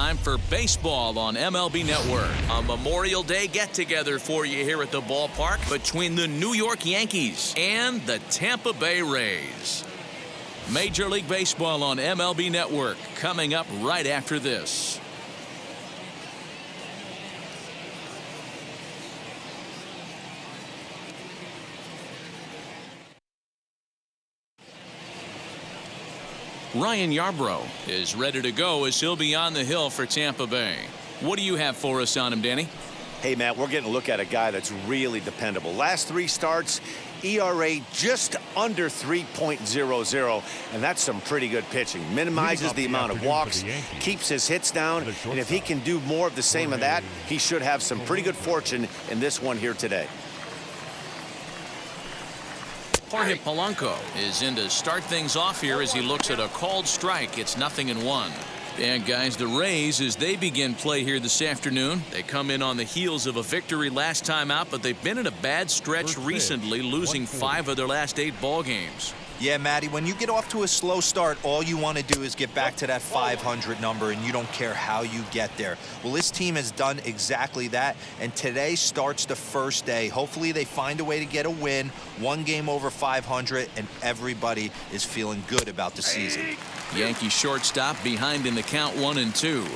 time for baseball on MLB Network. A Memorial Day get-together for you here at the ballpark between the New York Yankees and the Tampa Bay Rays. Major League Baseball on MLB Network coming up right after this. Ryan Yarbrough is ready to go as he'll be on the hill for Tampa Bay. What do you have for us on him, Danny? Hey, Matt, we're getting a look at a guy that's really dependable. Last 3 starts, ERA just under 3.00, and that's some pretty good pitching. Minimizes the amount of walks, keeps his hits down, and if he can do more of the same of that, he should have some pretty good fortune in this one here today. Jorge Polanco is in to start things off here as he looks at a called strike. It's 0-1. And guys, the Rays, as they begin play here this afternoon, they come in on the heels of a victory last time out, but they've been in a bad stretch recently, losing 5 of their last 8 ball games. Yeah, Matty, when you get off to a slow start, all you want to do is get back to that 500 number, and you don't care how you get there. Well, this team has done exactly that, and today starts the first day. Hopefully they find a way to get a win, 1 game over 500, and everybody is feeling good about the season. Yankee shortstop behind in the count 1-2.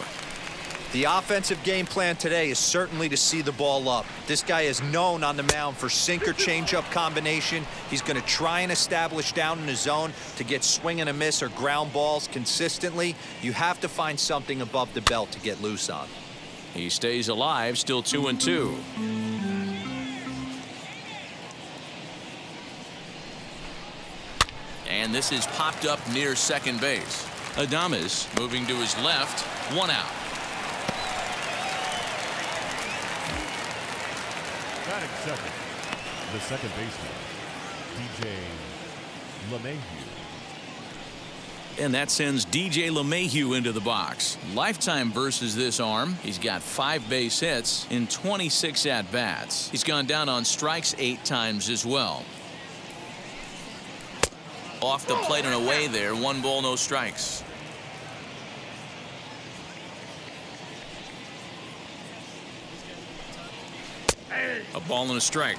The offensive game plan today is certainly to see the ball up. This guy is known on the mound for sinker changeup combination. He's going to try and establish down in the zone to get swing and a miss or ground balls consistently. You have to find something above the belt to get loose on. He stays alive, still 2-2. And this is popped up near second base. Adames moving to his left, 1 out. Batting second, the second baseman, DJ LeMahieu. And that sends DJ LeMahieu into the box. Lifetime versus this arm. He's got 5 base hits in 26 at-bats. He's gone down on strikes 8 times as well. Off the plate and away there. 1 ball, no strikes. A ball and a strike.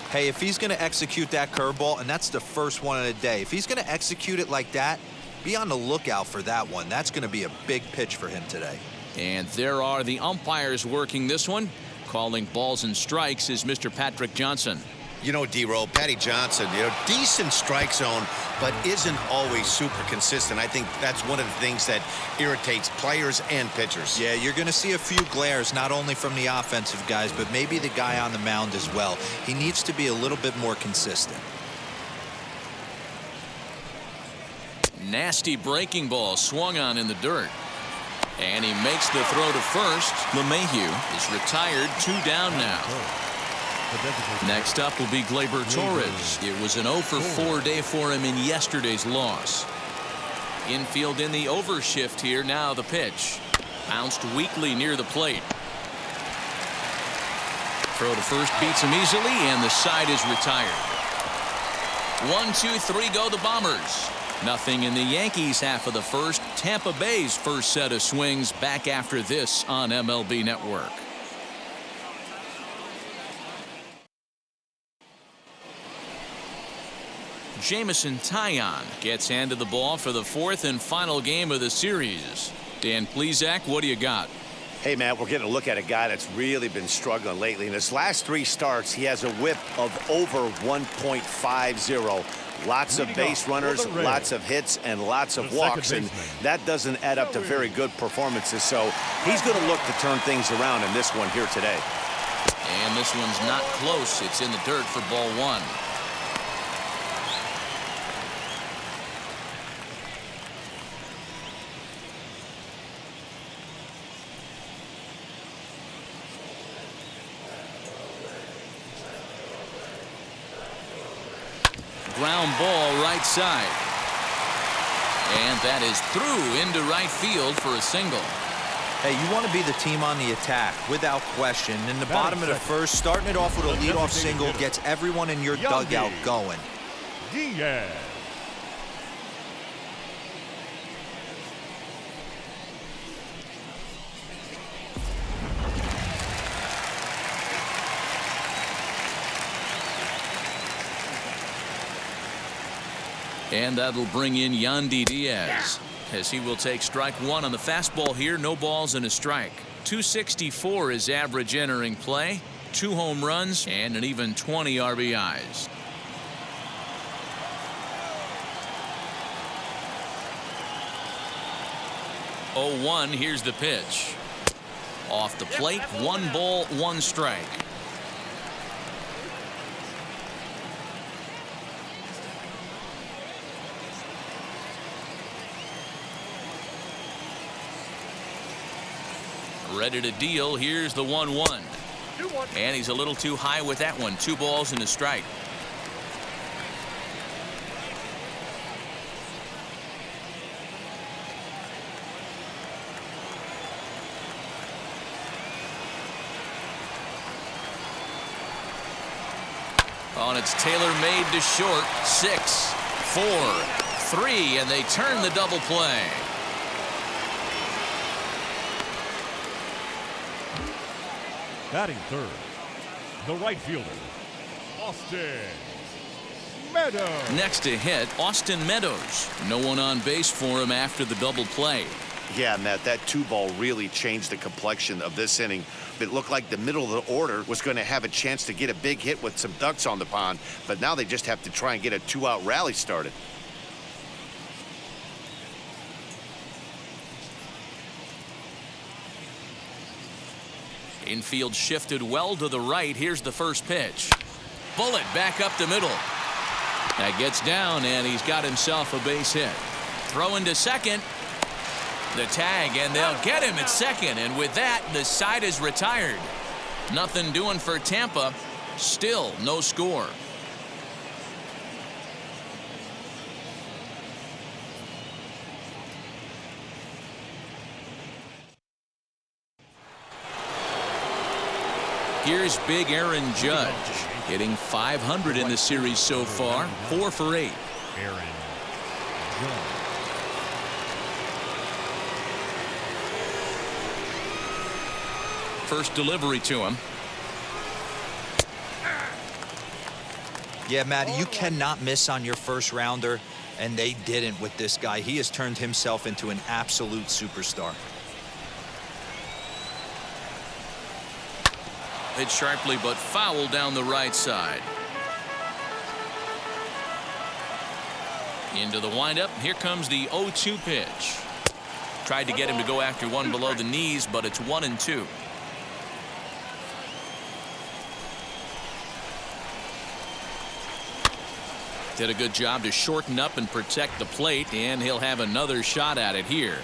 Hey, if he's going to execute that curveball, and that's the first one of the day, if he's going to execute it like that, be on the lookout for that one. That's going to be a big pitch for him today. And there are the umpires working this one. Calling balls and strikes is Mr. Patrick Johnson. You know, D-Roll, Patty Johnson, decent strike zone, but isn't always super consistent. I think that's one of the things that irritates players and pitchers. Yeah, you're going to see a few glares, not only from the offensive guys, but maybe the guy on the mound as well. He needs to be a little bit more consistent. Nasty breaking ball swung on in the dirt. And he makes the throw to first. LeMahieu is retired, 2 down now. Next up will be Gleyber Torres. It was an 0-for-4 day for him in yesterday's loss. Infield in the overshift here. Now the pitch. Bounced weakly near the plate. Throw to first beats him easily, and the side is retired. 1, 2, 3 go the Bombers. Nothing in the Yankees half of the first. Tampa Bay's first set of swings back after this on MLB Network. Jameson Taillon gets handed the ball for the 4th and final game of the series. Dan Plesac, what do you got? Hey, Matt, we're getting a look at a guy that's really been struggling lately. In his last 3 starts, he has a whip of over 1.50. Lots of base runners, lots of hits, and lots of walks, and that doesn't add up to very good performances. So he's going to look to turn things around in this one here today. And this one's not close. It's in the dirt for ball 1. Ground ball right side. And that is through into right field for a single. Hey, you want to be the team on the attack, without question. In the bottom of the first, starting it off with a leadoff single gets everyone in your dugout going. Diaz. And that'll bring in Yandy Diaz, as he will take strike one on the fastball here. No balls and a strike. 264 is average entering play. 2 home runs and an even 20 RBIs. Oh, 1. Here's the pitch. Off the plate. 1 ball, 1 strike. Ready to deal. Here's the 1-1. And he's a little too high with that one. 2 balls and a strike. Oh, and it's tailor-made to short. 6, 4, 3, and they turn the double play. Batting third, the right fielder, Austin Meadows. Next to hit, Austin Meadows. No one on base for him after the double play. Yeah, Matt, that 2-ball really changed the complexion of this inning. It looked like the middle of the order was going to have a chance to get a big hit with some ducks on the pond, but now they just have to try and get a 2-out rally started. Infield shifted well to the right. Here's the first pitch. Bullet back up the middle. That gets down, and he's got himself a base hit. Throw into second. The tag, and they'll get him at second. And with that, the side is retired. Nothing doing for Tampa. Still no score. Here's big Aaron Judge, hitting .500 in the series so far. 4 for 8. Aaron Judge. First delivery to him. Yeah, Matty, you cannot miss on your first rounder, and they didn't with this guy. He has turned himself into an absolute superstar. Hit sharply but foul down the right side. Into the windup. Here comes the 0-2 pitch. Tried to get him to go after one below the knees, but it's 1-2. Did a good job to shorten up and protect the plate, and he'll have another shot at it here.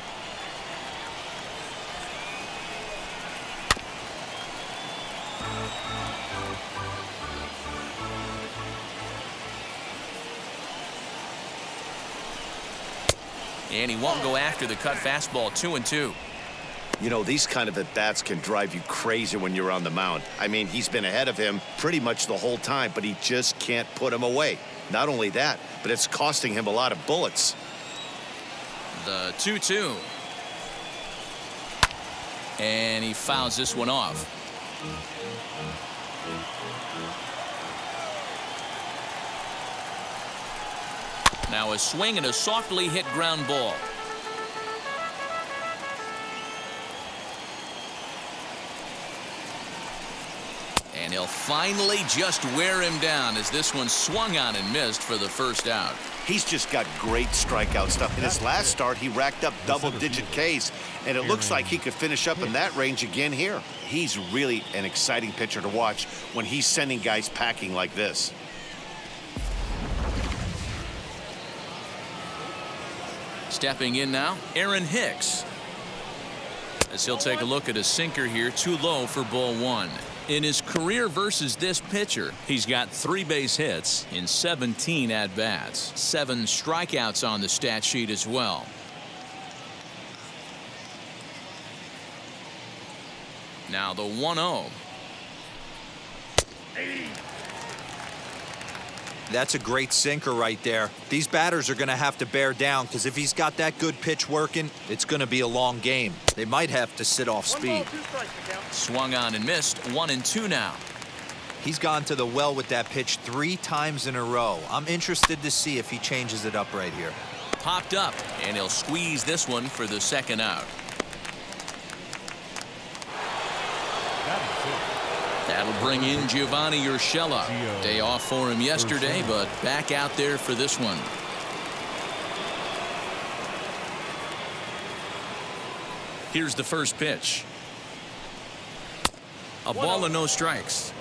And he won't go after the cut fastball. 2-2. You know, these kind of at-bats can drive you crazy when you're on the mound. I mean, he's been ahead of him pretty much the whole time, but he just can't put him away. Not only that, but it's costing him a lot of bullets. The 2-2. And he fouls this one off. Now a swing and a softly hit ground ball. And he'll finally just wear him down as this one swung on and missed for the first out. He's just got great strikeout stuff. In his last start, he racked up double-digit Ks, and it looks like he could finish up in that range again here. He's really an exciting pitcher to watch when he's sending guys packing like this. Stepping in now, Aaron Hicks. As he'll take a look at a sinker here, too low for ball 1. In his career versus this pitcher, he's got 3 base hits in 17 at-bats. 7 strikeouts on the stat sheet as well. Now the 1-0. That's a great sinker right there. These batters are going to have to bear down, because if he's got that good pitch working, it's going to be a long game. They might have to sit off speed. Swung on and missed. 1-2 now. He's gone to the well with that pitch 3 times in a row. I'm interested to see if he changes it up right here. Popped up, and he'll squeeze this one for the second out. That'll bring in Giovanni Urshela. Day off for him yesterday, but back out there for this one. Here's the first pitch. A ball and no strikes.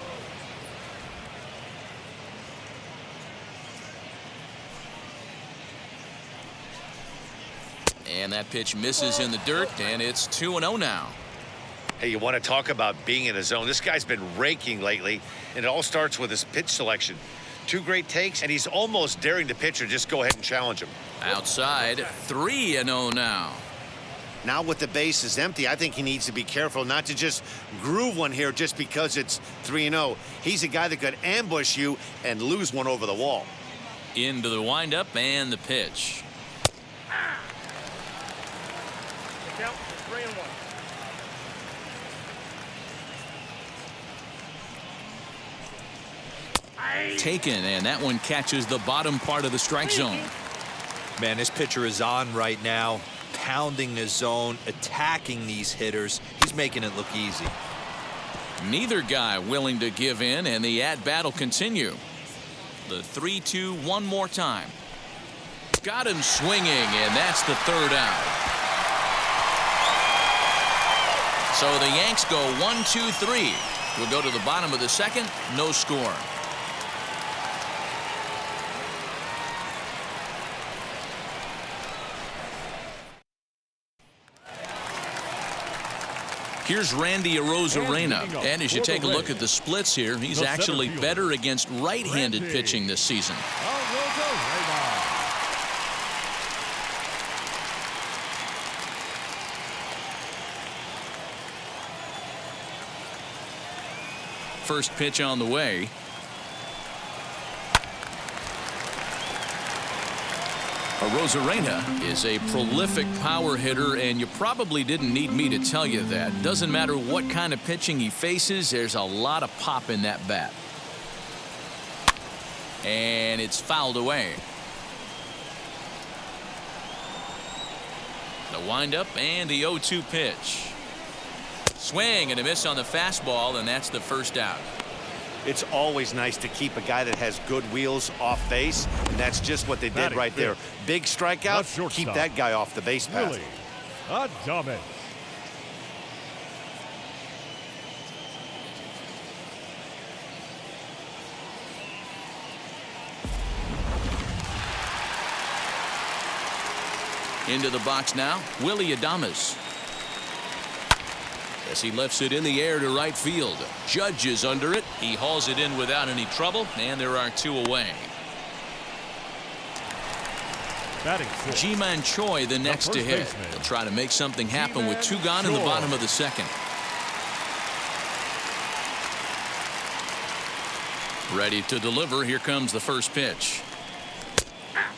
And that pitch misses in the dirt, and it's 2-0 now. Hey, you want to talk about being in a zone? This guy's been raking lately, and it all starts with his pitch selection. 2 great takes, and he's almost daring the pitcher just go ahead and challenge him. Outside, 3-0 now. Now with the bases empty, I think he needs to be careful not to just groove one here just because it's 3-0. He's a guy that could ambush you and lose one over the wall. Into the windup and the pitch. Count 3-1. Taken, and that one catches the bottom part of the strike zone. Man, this pitcher is on right now, pounding the zone, attacking these hitters. He's making it look easy. Neither guy willing to give in, and the at-bat will continue. The 3-2 one more time. Got him swinging, and that's the third out. So the Yanks go 1-2-3. We'll go to the bottom of the second, no score. Here's Randy Arozarena, and as you take a look at the splits here, he's actually better against right-handed pitching this season. First pitch on the way. Arozarena is a prolific power hitter, and you probably didn't need me to tell you that. Doesn't matter what kind of pitching he faces, there's a lot of pop in that bat. And it's fouled away. The windup and the 0-2 pitch. Swing and a miss on the fastball, and that's the first out. It's always nice to keep a guy that has good wheels off base, and that's just what they did right there. Big strikeout, keep that guy off the base path. Really? Adames. Into the box now, Willie Adames. As he lifts it in the air to right field. Judge is under it. He hauls it in without any trouble, and there are 2 away. Ji-Man Choi the next to hit. He'll try to make something happen with 2 gone in the bottom of the second. Ready to deliver. Here comes the first pitch.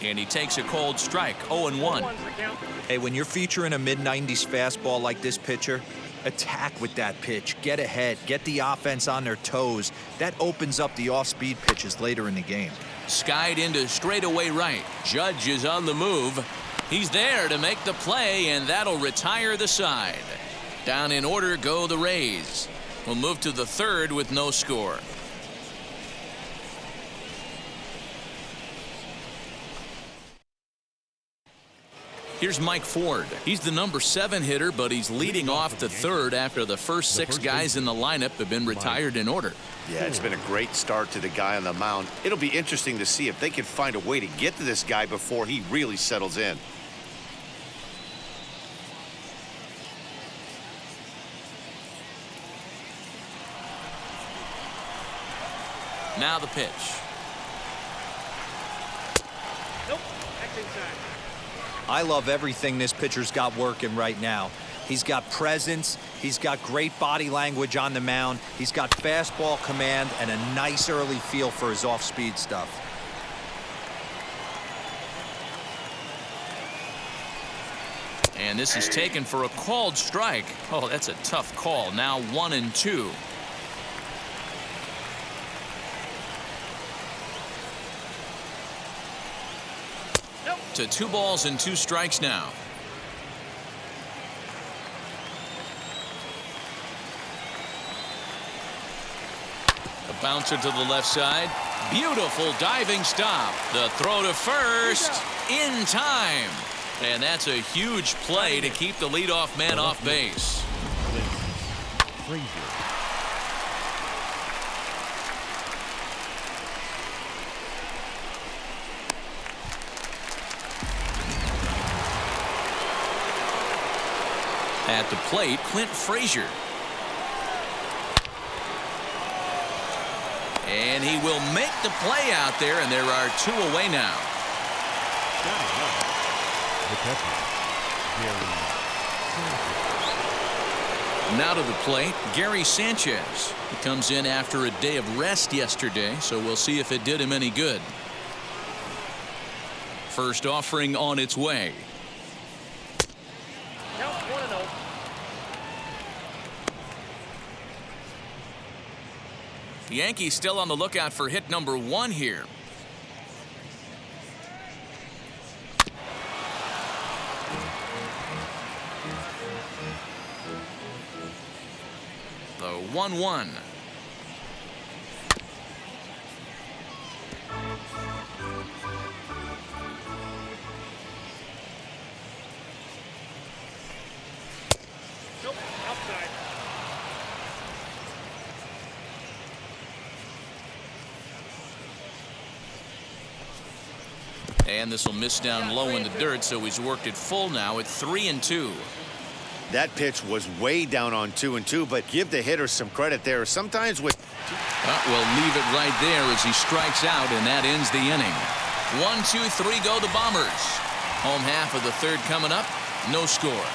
And he takes a cold strike. 0-1. Hey, when you're featuring a mid-90s fastball like this pitcher, attack with that pitch. Get ahead. Get the offense on their toes. That opens up the off-speed pitches later in the game. Skied into straightaway right. Judge is on the move. He's there to make the play, and that'll retire the side. Down in order go the Rays. We'll move to the third with no score. Here's Mike Ford. He's the number 7 hitter, but he's leading off the third after the first 6 guys in the lineup have been retired in order. Yeah, it's been a great start to the guy on the mound. It'll be interesting to see if they can find a way to get to this guy before he really settles in. Now the pitch. Nope, that's inside. I love everything this pitcher's got working right now. He's got presence. He's got great body language on the mound. He's got fastball command and a nice early feel for his off-speed stuff. And this is taken for a called strike. Oh, that's a tough call. Now 1-2. to 2 balls and 2 strikes now. A bouncer to the left side. Beautiful diving stop. The throw to first in time. And that's a huge play to keep the leadoff man off base. At the plate, Clint Frazier. And he will make the play out there, and there are 2 away now. Now to the plate, Gary Sanchez. He comes in after a day of rest yesterday, so we'll see if it did him any good. First offering on its way. Count 1-0. The Yankees still on the lookout for hit number 1 here. The 1-1. Nope, outside. And this will miss down low in the dirt, so he's worked it full now at 3-2. That pitch was way down on 2-2, but give the hitter some credit there. Sometimes with... We'll leave it right there as he strikes out, and that ends the inning. 1, 2, 3 go the Bombers. Home half of the third coming up. No score.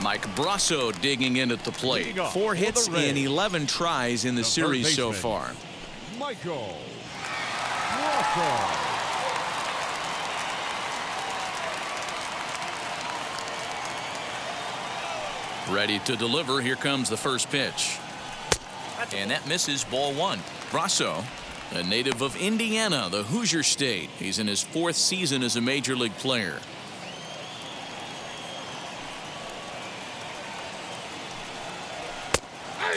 Mike Brasso digging in at the plate. 4 hits in 11 tries in the series so far. Michael Brasso. Ready to deliver. Here comes the first pitch. And that misses, ball 1. Brasso, a native of Indiana, the Hoosier State. He's in his 4th season as a major league player.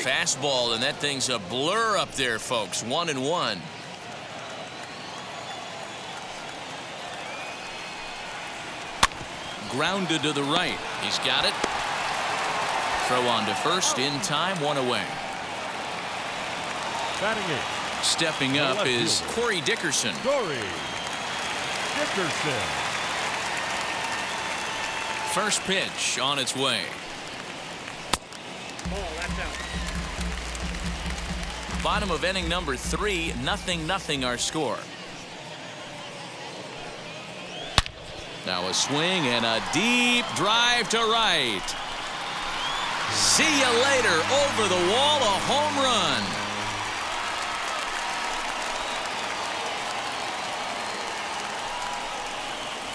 Fastball, and that thing's a blur up there, folks. 1-1. Grounded to the right. He's got it. Throw on to first in time. 1 away. Batting it. Stepping up is Corey Dickerson. Corey Dickerson. First pitch on its way. Ball, that's out. Bottom of inning number 3, 0-0 our score. Now a swing and a deep drive to right. See you later. Over the wall, a home run.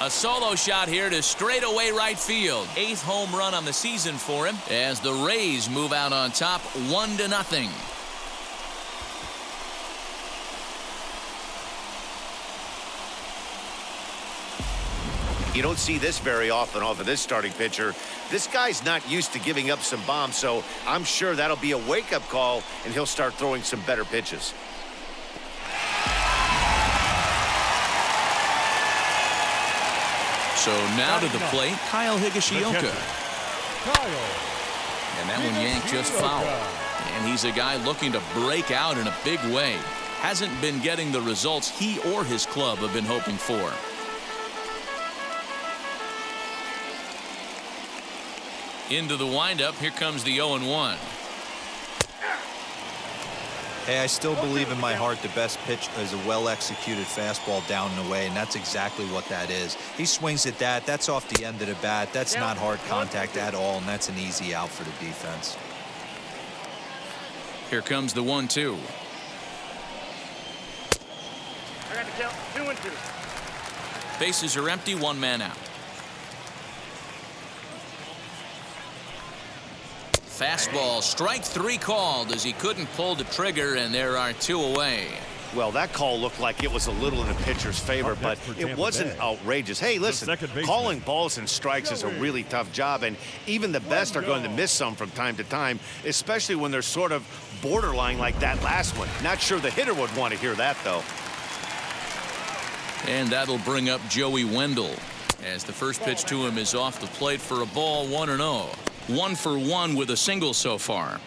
A solo shot here to straightaway right field. 8th home run on the season for him as the Rays move out on top 1-0. You don't see this very often off of this starting pitcher. This guy's not used to giving up some bombs, so I'm sure that'll be a wake-up call, and he'll start throwing some better pitches. So now to the plate, Kyle Higashioka. And that one yanked just foul. And he's a guy looking to break out in a big way. Hasn't been getting the results he or his club have been hoping for. Into the windup. Here comes the 0-1. Hey, I still believe in my heart the best pitch is a well-executed fastball down and away, and that's exactly what that is. He swings at that. That's off the end of the bat. That's not hard contact at all, and that's an easy out for the defense. Here comes the 1-2. I got to count 2-2. Bases are empty. 1 man out. Fastball, strike 3 called as he couldn't pull the trigger, and there are 2 away. Well, that call looked like it was a little in the pitcher's favor, but it wasn't outrageous. Hey, listen, calling balls and strikes is a really tough job, and even the best are going to miss some from time to time, especially when they're sort of borderline like that last one. Not sure the hitter would want to hear that, though. And that'll bring up Joey Wendell, as the first pitch to him is off the plate for a ball, 1-0. 1 for 1 with a single so far.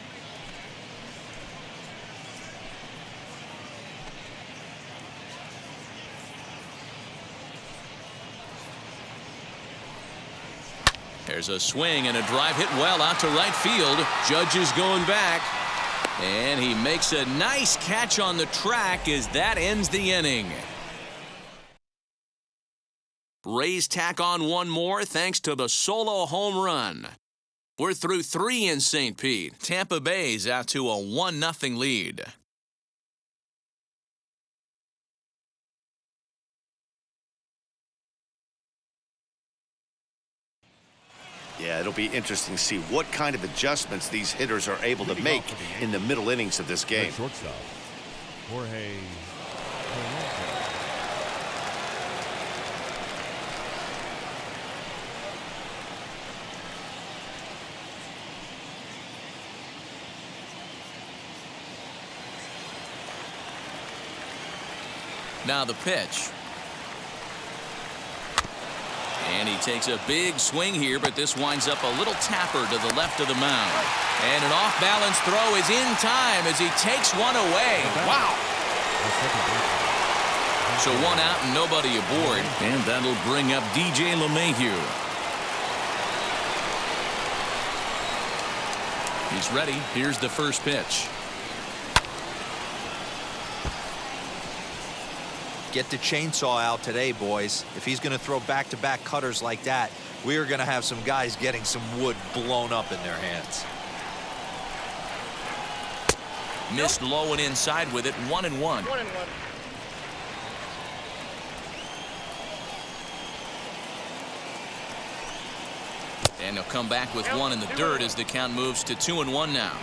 There's a swing and a drive hit well out to right field. Judge is going back, and he makes a nice catch on the track as that ends the inning. Rays tack on 1 more thanks to the solo home run. We're through 3 in St. Pete. Tampa Bay's out to a 1-0 lead. Yeah, it'll be interesting to see what kind of adjustments these hitters are able to make in the middle innings of this game. Shortstop, Jorge. Now the pitch. And he takes a big swing here, but this winds up a little tapper to the left of the mound. And an off-balance throw is in time as he takes one away. Wow. So 1 out and nobody aboard. And that'll bring up DJ LeMahieu. He's ready. Here's the first pitch. Get the chainsaw out today, boys. If he's going to throw back-to-back cutters like that, we are going to have some guys getting some wood blown up in their hands. Missed low and inside with it. 1-1. 1-1. And he'll come back with 1 in the dirt as the count moves to 2-1 now.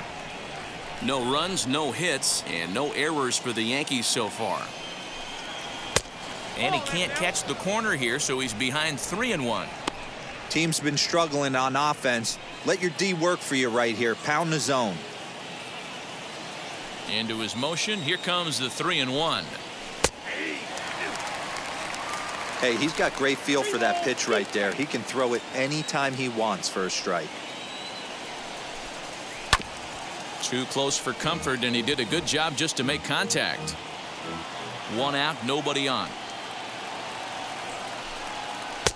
No runs, no hits, and no errors for the Yankees so far. And he can't catch the corner here, so he's behind 3-1. Team's been struggling on offense. Let your D work for you right here. Pound the zone. Into his motion. Here comes the 3-1. Hey, he's got great feel for that pitch right there. He can throw it anytime he wants for a strike. Too close for comfort, and he did a good job just to make contact. 1 out, nobody on.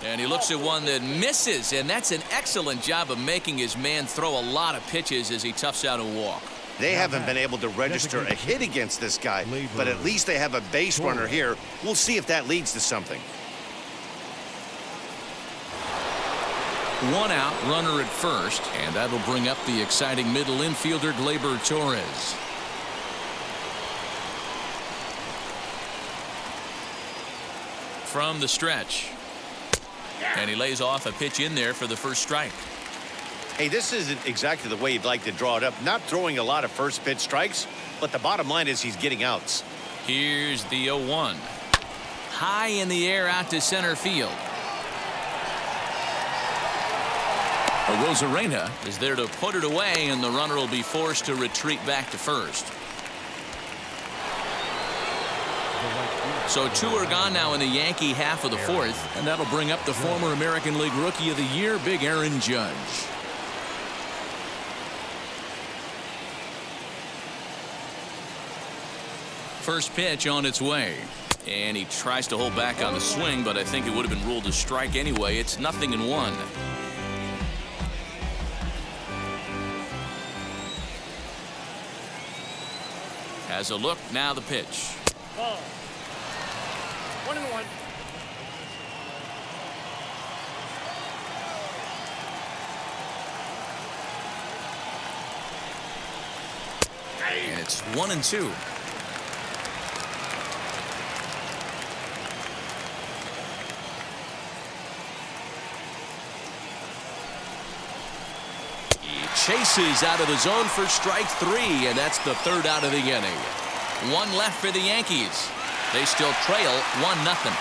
And he looks at one that misses, and that's an excellent job of making his man throw a lot of pitches as he toughs out a walk. They haven't been able to register a hit against this guy, but at least they have a base runner here. We'll see if that leads to something. 1 out, runner at first, and that'll bring up the exciting middle infielder Gleyber Torres. From the stretch. And he lays off a pitch in there for the first strike. Hey, this isn't exactly the way you'd like to draw it up. Not throwing a lot of first pitch strikes, but the bottom line is he's getting outs. Here's the 0-1. High in the air out to center field. Rosarena is there to put it away, and the runner will be forced to retreat back to first. So 2 are gone now in the Yankee half of the 4th, and that'll bring up the former American League Rookie of the Year, Big Aaron Judge. First pitch on its way. And he tries to hold back on the swing, but I think it would have been ruled a strike anyway. It's 0-1. Has a look, now the pitch. Ball. 1-1. And it's 1-2. chases out of the zone for strike 3, and that's the 3rd out of the inning. 1 left for the Yankees. They still trail 1-0.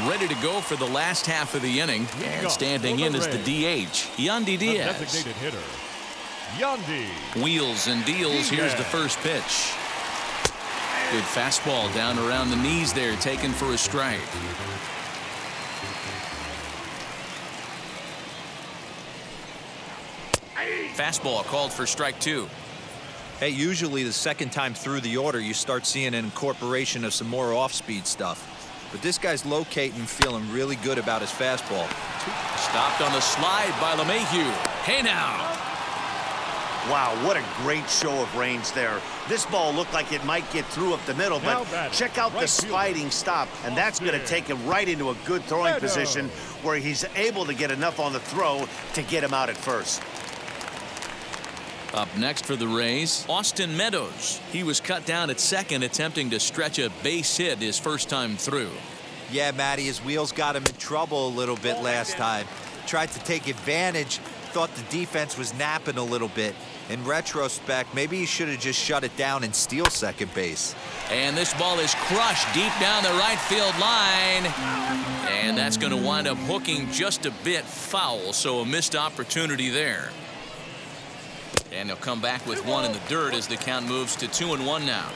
Ready to go for the last half of the inning, and standing in is the DH, Yandy Diaz. Designated hitter, Yandy. Wheels and deals. Here's the first pitch. Good fastball down around the knees there, taken for a strike. Fastball called for strike 2. Hey, usually the second time through the order, you start seeing an incorporation of some more off-speed stuff. But this guy's locating, feeling really good about his fastball. Stopped on the slide by LeMahieu. Hey now. Wow, what a great show of range there. This ball looked like it might get through up the middle, but check out the sliding stop, and that's going to take him right into a good throwing position where he's able to get enough on the throw to get him out at first. Up next for the Rays, Austin Meadows. He was cut down at second, attempting to stretch a base hit his first time through. Yeah, Matty, his wheels got him in trouble a little bit last time. Tried to take advantage, thought the defense was napping a little bit. In retrospect, maybe he should have just shut it down and steal second base. And this ball is crushed deep down the right field line. And that's going to wind up hooking just a bit foul, so a missed opportunity there. And he'll come back with 1 in the dirt as the count moves to 2-1 now.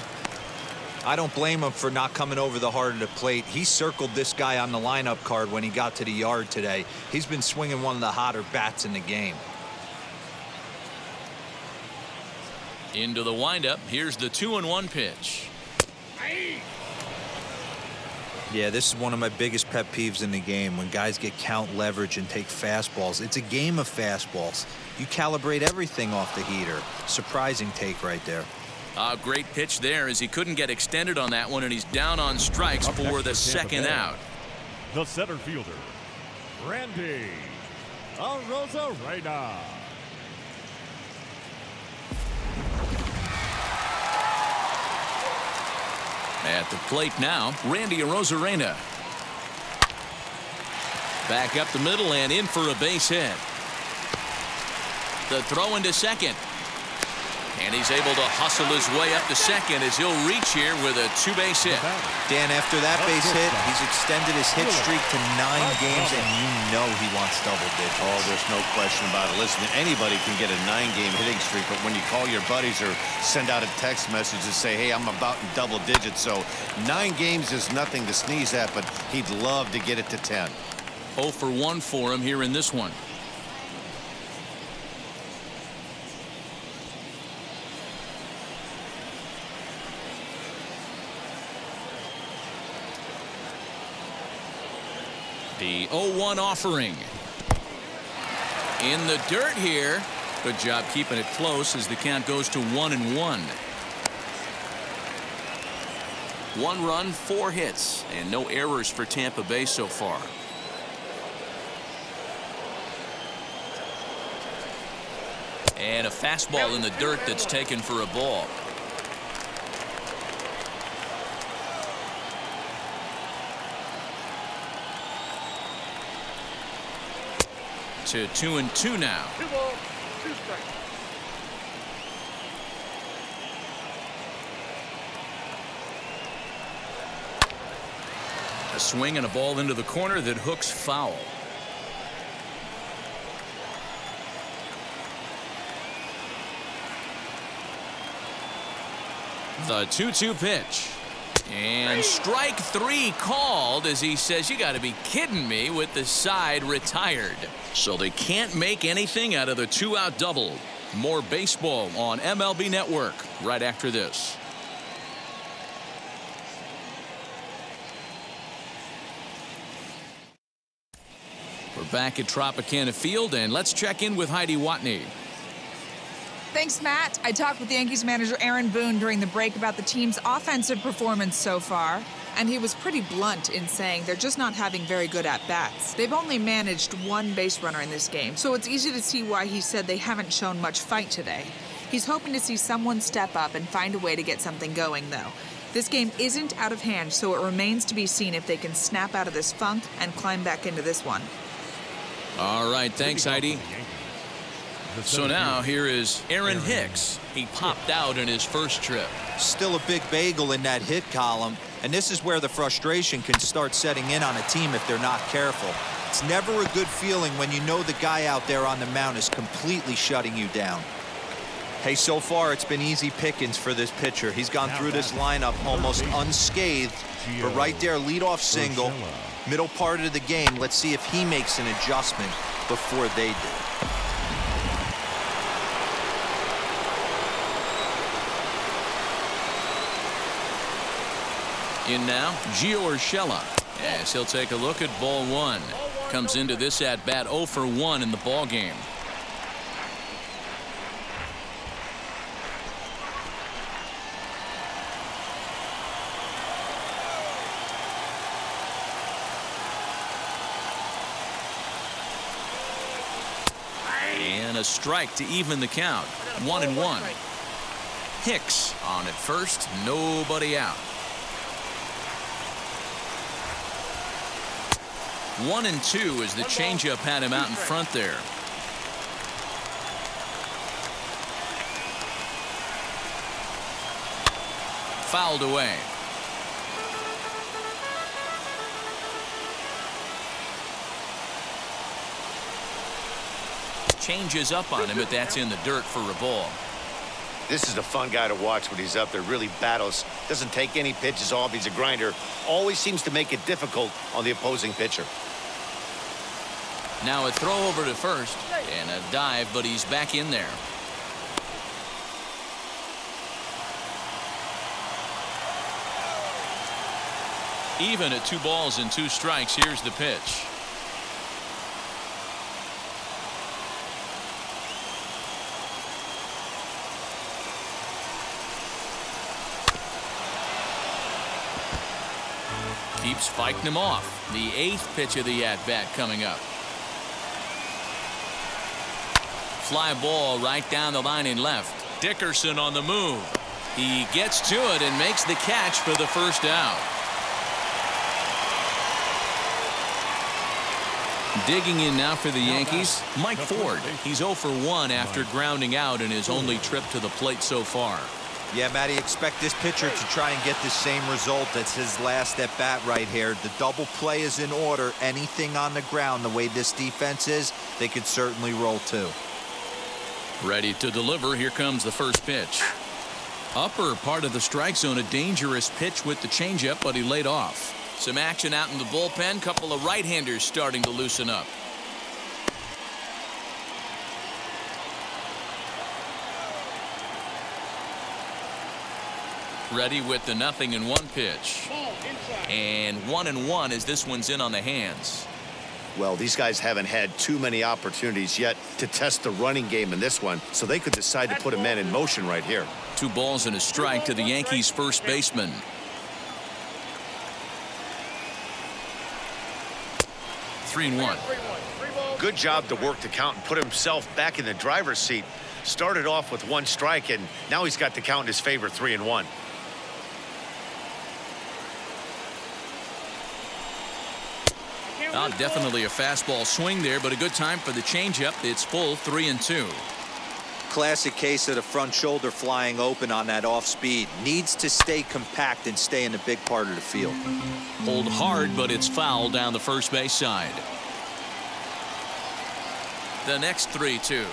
I don't blame him for not coming over the heart of the plate. He circled this guy on the lineup card when he got to the yard today. He's been swinging one of the hotter bats in the game. Into the windup. Here's the 2-1 pitch. Yeah, this is one of my biggest pet peeves in the game, when guys get count leverage and take fastballs. It's a game of fastballs. You calibrate everything off the heater. Surprising take right there. A great pitch there as he couldn't get extended on that one, and he's down on strikes for the second out. The center fielder, Randy Arozarena. At the plate now, Randy Arozarena. Back up the middle and in for a base hit. The throw into second. And he's able to hustle his way up to second as he'll reach here with a 2-base hit. Dan, after that base hit, he's extended his hit streak to 9 games, and you know he wants double digits. Oh, there's no question about it. Listen, anybody can get a 9-game hitting streak, but when you call your buddies or send out a text message and say, hey, I'm about in double digits, so 9 games is nothing to sneeze at, but he'd love to get it to 10. 0 for 1 for him here in this one. The 0-1 offering. In the dirt here. Good job keeping it close as the count goes to 1-1. 1 run, 4 hits, and no errors for Tampa Bay so far. And a fastball in the dirt that's taken for a ball. To 2-2 now. 2 balls, 2 strikes. A swing and a ball into the corner that hooks foul. The 2-2 pitch. And strike 3 called as he says, you got to be kidding me, with the side retired. So they can't make anything out of the 2-out double. More baseball on MLB Network right after this. We're back at Tropicana Field, and let's check in with Heidi Watney. Thanks, Matt. I talked with Yankees manager Aaron Boone during the break about the team's offensive performance so far, and he was pretty blunt in saying they're just not having very good at-bats. They've only managed 1 base runner in this game, so it's easy to see why he said they haven't shown much fight today. He's hoping to see someone step up and find a way to get something going, though. This game isn't out of hand, so it remains to be seen if they can snap out of this funk and climb back into this one. All right, thanks, Heidi. So now here is Aaron Hicks. He popped out in his first trip. Still a big bagel in that hit column, and this is where the frustration can start setting in on a team if they're not careful. It's never a good feeling when you know the guy out there on the mound is completely shutting you down. Hey, so far it's been easy pickings for this pitcher. He's gone through this lineup almost unscathed, but right there, leadoff single, middle part of the game. Let's see if he makes an adjustment before they do. In now, Gio Urshela, as he'll take a look at ball one. Comes into this at bat 0 for 1 in the ball game. And a strike to even the count. 1-1. Hicks on at first, nobody out. 1-2 as the changeup had him out in front there. Fouled away. Changes up on him, but that's in the dirt for a ball. This is a fun guy to watch when he's up there. Really battles. Doesn't take any pitches off. He's a grinder. Always seems to make it difficult on the opposing pitcher. Now a throw over to first and a dive, but he's back in there. Even at 2 balls and 2 strikes, here's the pitch. Keeps fighting him off. The 8th pitch of the at-bat coming up. Fly ball right down the line in left. Dickerson on the move. He gets to it and makes the catch for the first out. Digging in now for the Yankees, Mike Ford. He's 0 for 1 after grounding out in his only trip to the plate so far. Yeah, Matty, expect this pitcher to try and get the same result. That's his last at bat right here. The double play is in order. Anything on the ground, the way this defense is, they could certainly roll too. Ready to deliver. Here comes the first pitch. Upper part of the strike zone, a dangerous pitch with the changeup, but he laid off. Some action out in the bullpen. Couple of right-handers starting to loosen up. Ready with the 0-1 pitch. And 1-1 as this one's in on the hands. Well, these guys haven't had too many opportunities yet to test the running game in this one, so they could decide to put a man in motion right here. 2 balls and a strike to the Yankees first baseman. Three and one. Good job to work the count and put himself back in the driver's seat. Started off with 1 strike, and now he's got the count in his favor, 3-1. Definitely a fastball swing there, but a good time for the changeup. It's full, 3-2. Classic case of the front shoulder flying open on that off speed. Needs to stay compact and stay in the big part of the field. Pulled hard, but it's foul down the first base side. The next 3-2.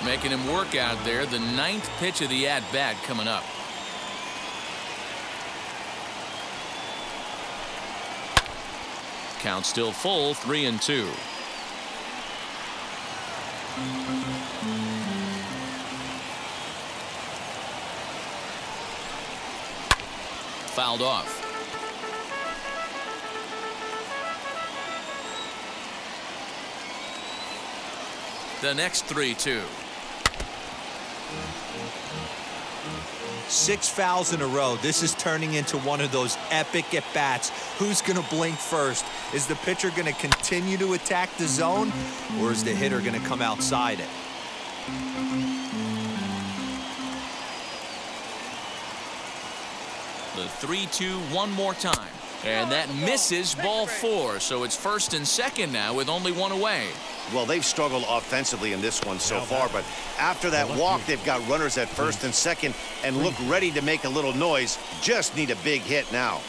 Making him work out there. The 9th pitch of the at-bat coming up. Count still full, 3-2. Fouled off. The next 3-2. 6 fouls in a row. This is turning into one of those epic at-bats. Who's going to blink first? Is the pitcher going to continue to attack the zone, or is the hitter going to come outside it? The 3-2 one more time. And that misses ball 4. So it's first and second now with only one away. Well, they've struggled offensively in this one so far, but after that walk, they've got runners at first and second and look ready to make a little noise. Just need a big hit now.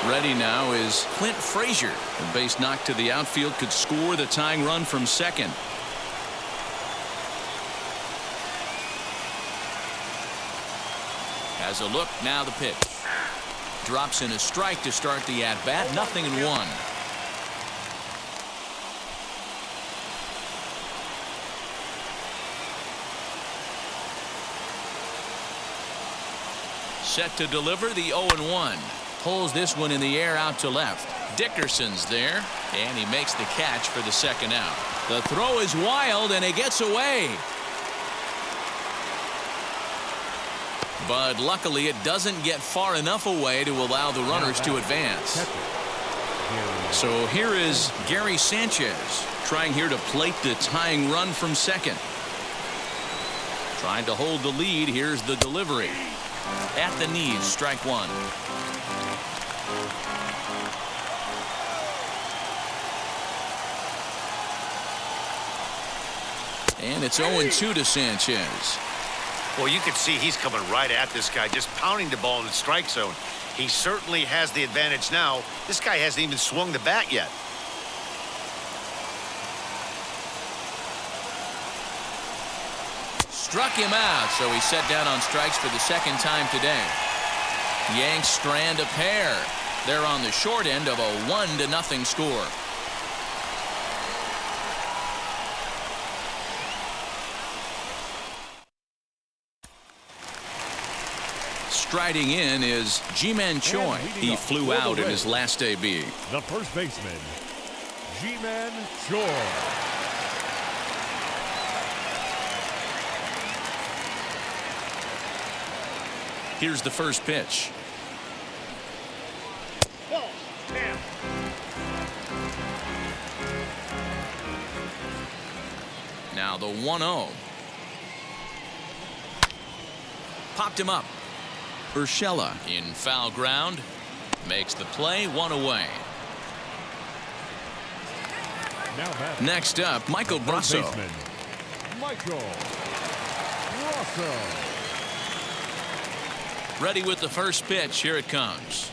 Ready now is Clint Frazier. The base knock to the outfield could score the tying run from second. Has a look, now the pitch. Drops in a strike to start the at-bat, 0-1. Set to deliver the 0-1. Pulls this one in the air out to left. Dickerson's there, and he makes the catch for the second out. The throw is wild, and it gets away. But luckily, it doesn't get far enough away to allow the runners to advance. So here is Gary Sanchez trying here to plate the tying run from second. Trying to hold the lead. Here's the delivery. At the knees, strike one. And it's 0-2 to Sanchez. Well, you can see he's coming right at this guy, just pounding the ball in the strike zone. He certainly has the advantage now. This guy hasn't even swung the bat yet. Struck him out, so he's set down on strikes for the second time today. Yanks strand a pair. They're on the short end of a 1-0 score. Striding in is Ji-Man Choi. He flew out in his last AB. The first baseman, Ji-Man Choi. Here's the first pitch. Ball, 10. Now the 1-0. Popped him up. Urshela in foul ground. Makes the play, one away. Next up, Michael Brasso. Michael Brasso. Ready with the first pitch. Here it comes.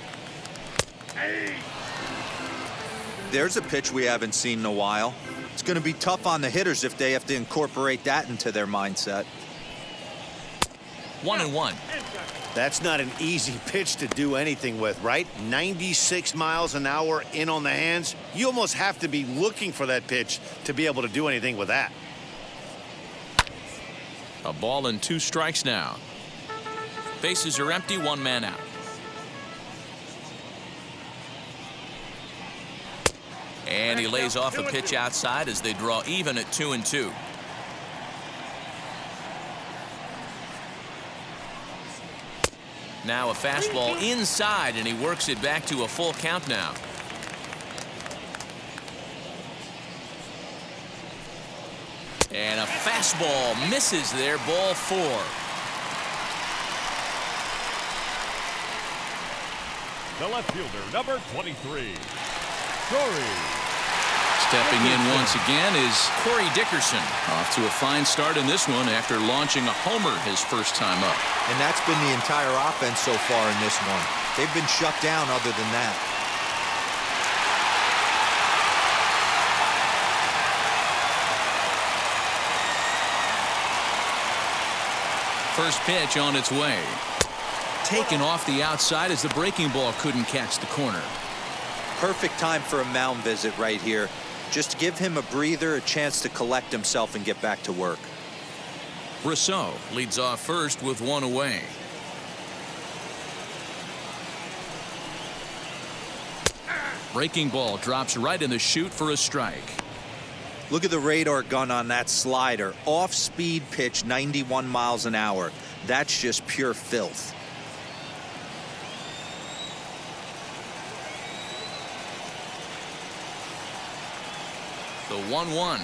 There's a pitch we haven't seen in a while. It's going to be tough on the hitters if they have to incorporate that into their mindset. 1-1. That's not an easy pitch to do anything with, right? 96 miles an hour in on the hands. You almost have to be looking for that pitch to be able to do anything with that. A ball and 2 strikes now. Bases are empty, 1 man out. And he lays off a pitch outside as they draw even at 2-2. Now a fastball inside, and he works it back to a full count now. And a fastball misses there, ball 4. The left fielder, number 23, Corey. Stepping in once again is Corey Dickerson. Off to a fine start in this one after launching a homer his first time up. And that's been the entire offense so far in this one. They've been shut down other than that. First pitch on its way. Taken off the outside as the breaking ball couldn't catch the corner. Perfect time for a mound visit right here. Just to give him a breather, a chance to collect himself and get back to work. Rousseau leads off first with 1 away. Breaking ball drops right in the chute for a strike. Look at the radar gun on that slider. Off-speed pitch, 91 miles an hour. That's just pure filth. The 1-1.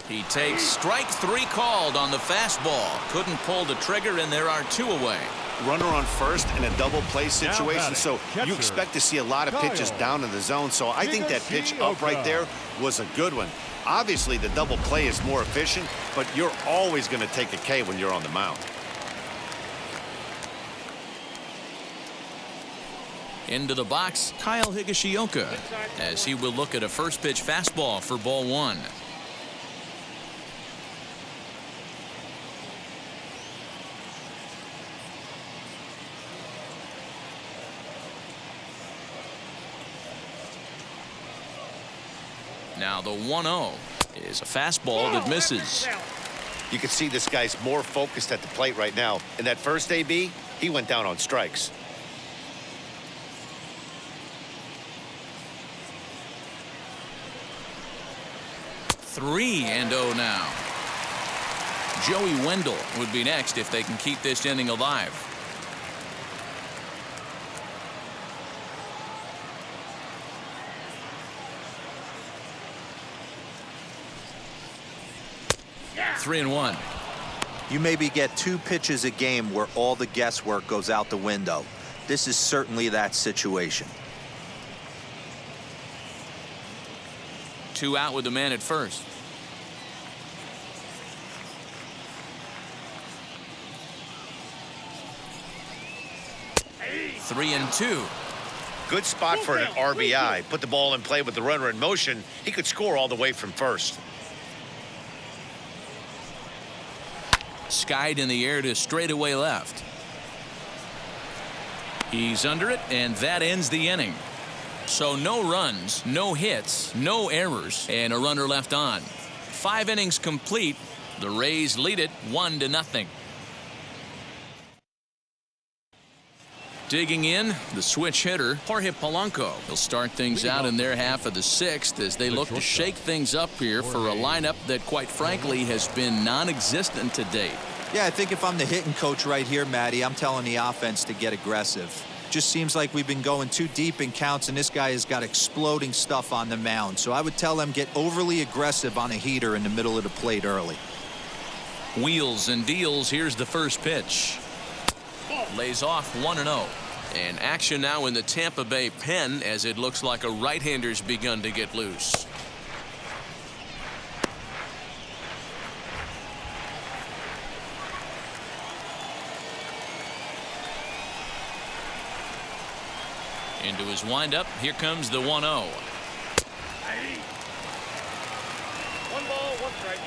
He takes strike 3 called on the fastball. Couldn't pull the trigger, and there are 2 away. Runner on first in a double play situation, batting, so catcher, you expect to see a lot of pitches Kyle. down in the zone. So I think that pitch up right there was a good one. Obviously, the double play is more efficient, but you're always going to take a K when you're on the mound. Into the box, Kyle Higashioka, as he will look at a first pitch fastball for ball 1. Now the 1-0 is a fastball that misses. You can see this guy's more focused at the plate right now. In that first AB, he went down on strikes. Three and 0 now. Joey Wendell would be next if they can keep this inning alive. Yeah. 3-1. You maybe get 2 pitches a game where all the guesswork goes out the window. This is certainly that situation. 2 out with the man at first. Hey. 3-2. Good spot for an RBI. Put the ball in play with the runner in motion. He could score all the way from first. Skied in the air to straightaway left. He's under it, and that ends the inning. So no runs, no hits, no errors, and a runner left on. 5 innings complete. The Rays lead it 1-0. Digging in, the switch hitter, Jorge Polanco. He'll start things out in their half of the 6th as they look to shake things up here for a lineup that, quite frankly, has been non-existent to date. Yeah, I think if I'm the hitting coach right here, Matty, I'm telling the offense to get aggressive. Just seems like we've been going too deep in counts, and this guy has got exploding stuff on the mound. So I would tell them get overly aggressive on a heater in the middle of the plate early. Wheels and deals. Here's the first pitch. Lays off 1-0. And action now in the Tampa Bay pen as it looks like a right-hander's begun to get loose. Into his windup. Here comes the 1-0. Hey. 1 ball, 1 strike.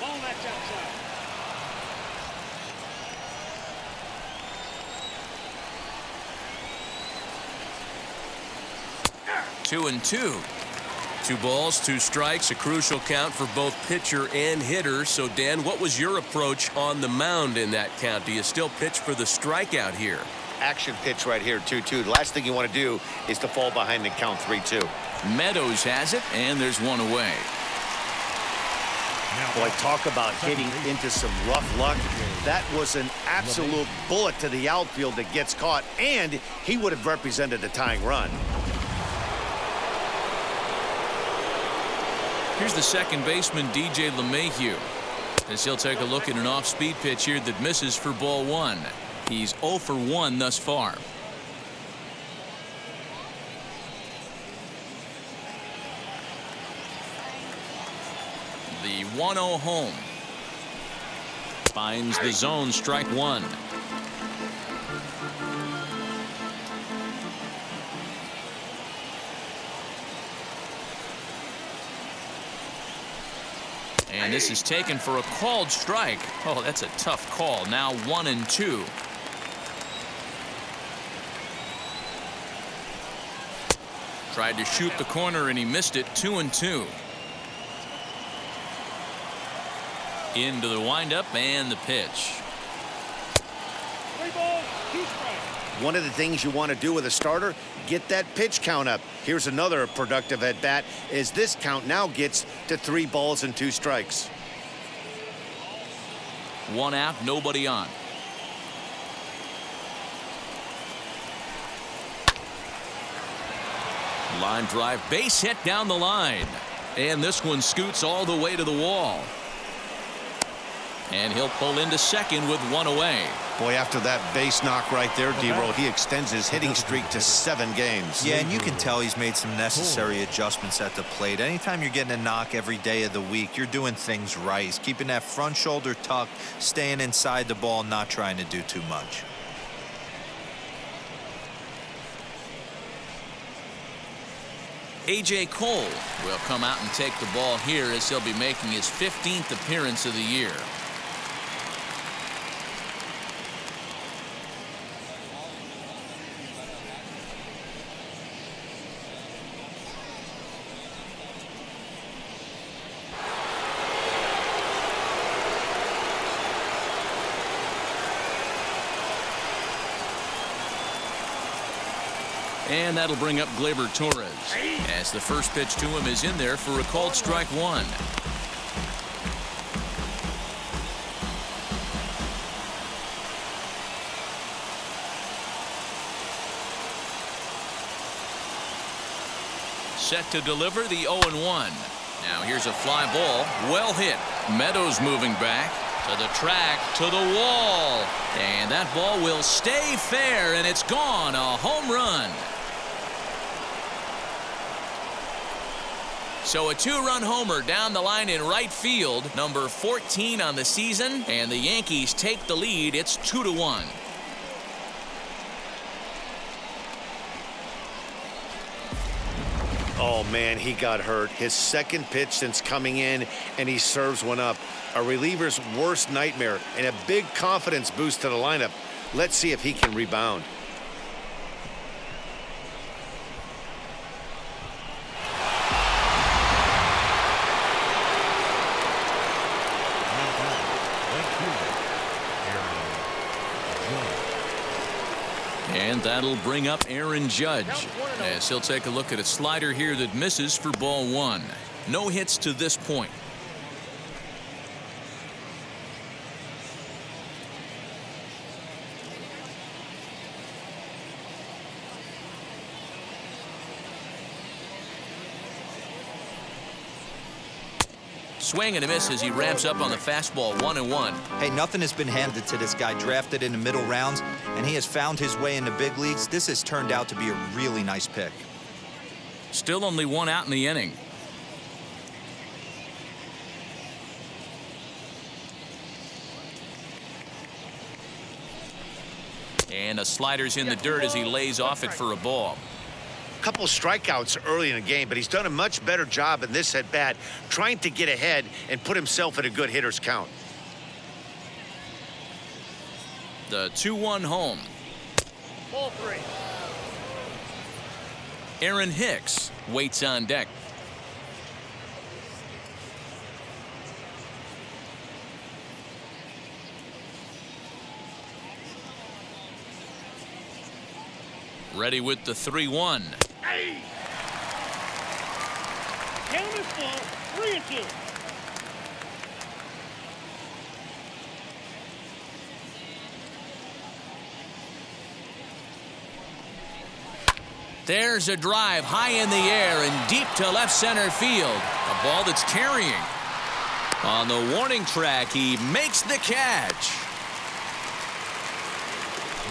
Ball match outside. 2-2. 2 balls, 2 strikes, a crucial count for both pitcher and hitter. So, Dan, what was your approach on the mound in that count? Do you still pitch for the strikeout here? Action pitch right here, 2-2. The last thing you want to do is to fall behind and count 3-2. Meadows has it, and there's 1 away. Boy, talk about hitting into some rough luck. That was an absolute bullet to the outfield that gets caught, and he would have represented the tying run. Here's the second baseman, DJ LeMahieu, as he'll take a look at an off-speed pitch here that misses for ball 1. He's 0 for 1 thus far. The 1-0 home. Finds the zone, strike 1. And this is taken for a called strike. Oh, that's a tough call. Now 1-2. Tried to shoot the corner and he missed it. 2-2. Into the windup and the pitch. 3 balls, 2 strikes. One of the things you want to do with a starter, get that pitch count up. Here's another productive at bat as this count now gets to 3 balls and 2 strikes. 1 out, nobody on. Line drive, base hit down the line. And this one scoots all the way to the wall. And he'll pull into second with 1 away. Boy, after that base knock right there, D-Roll, he extends his hitting streak to 7 games. Yeah, and you can tell he's made some necessary adjustments at the plate. Anytime you're getting a knock every day of the week, you're doing things right. He's keeping that front shoulder tucked, staying inside the ball, not trying to do too much. A.J. Cole will come out and take the ball here as he'll be making his 15th appearance of the year. And that'll bring up Gleyber Torres as the first pitch to him is in there for a called strike 1. Set to deliver the 0-1. Now here's a fly ball, well hit. Meadows moving back to the track, to the wall, and that ball will stay fair, and it's gone. A home run. So a 2-run homer down the line in right field, number 14 on the season, and the Yankees take the lead. It's 2-1. Oh, man, he got hurt. His second pitch since coming in, and he serves one up. A reliever's worst nightmare and a big confidence boost to the lineup. Let's see if he can rebound. And that'll bring up Aaron Judge as he'll take a look at a slider here that misses for ball 1. No hits to this point. Swing and a miss as he ramps up on the fastball. 1-1. Hey, nothing has been handed to this guy. Drafted in the middle rounds, and he has found his way in the big leagues. This has turned out to be a really nice pick. Still only 1 out in the inning. And a slider's in the dirt as he lays off it for a ball. Couple strikeouts early in the game, but he's done a much better job in this at bat trying to get ahead and put himself at a good hitter's count. The 2-1 home. Ball 3. Aaron Hicks waits on deck. Ready with the 3-1. Hey! Count is full. 3-2. There's a drive high in the air and deep to left center field. A ball that's carrying. On the warning track, he makes the catch.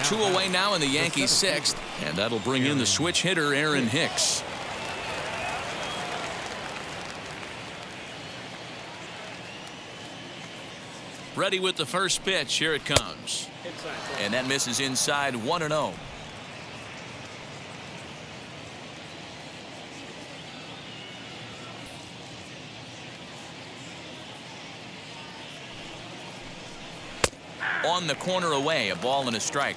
2 away now in the Yankees' 6th, and that'll bring in the switch hitter Aaron Hicks. Ready with the first pitch. Here it comes. And that misses inside. 1-0. On the corner away, a ball and a strike.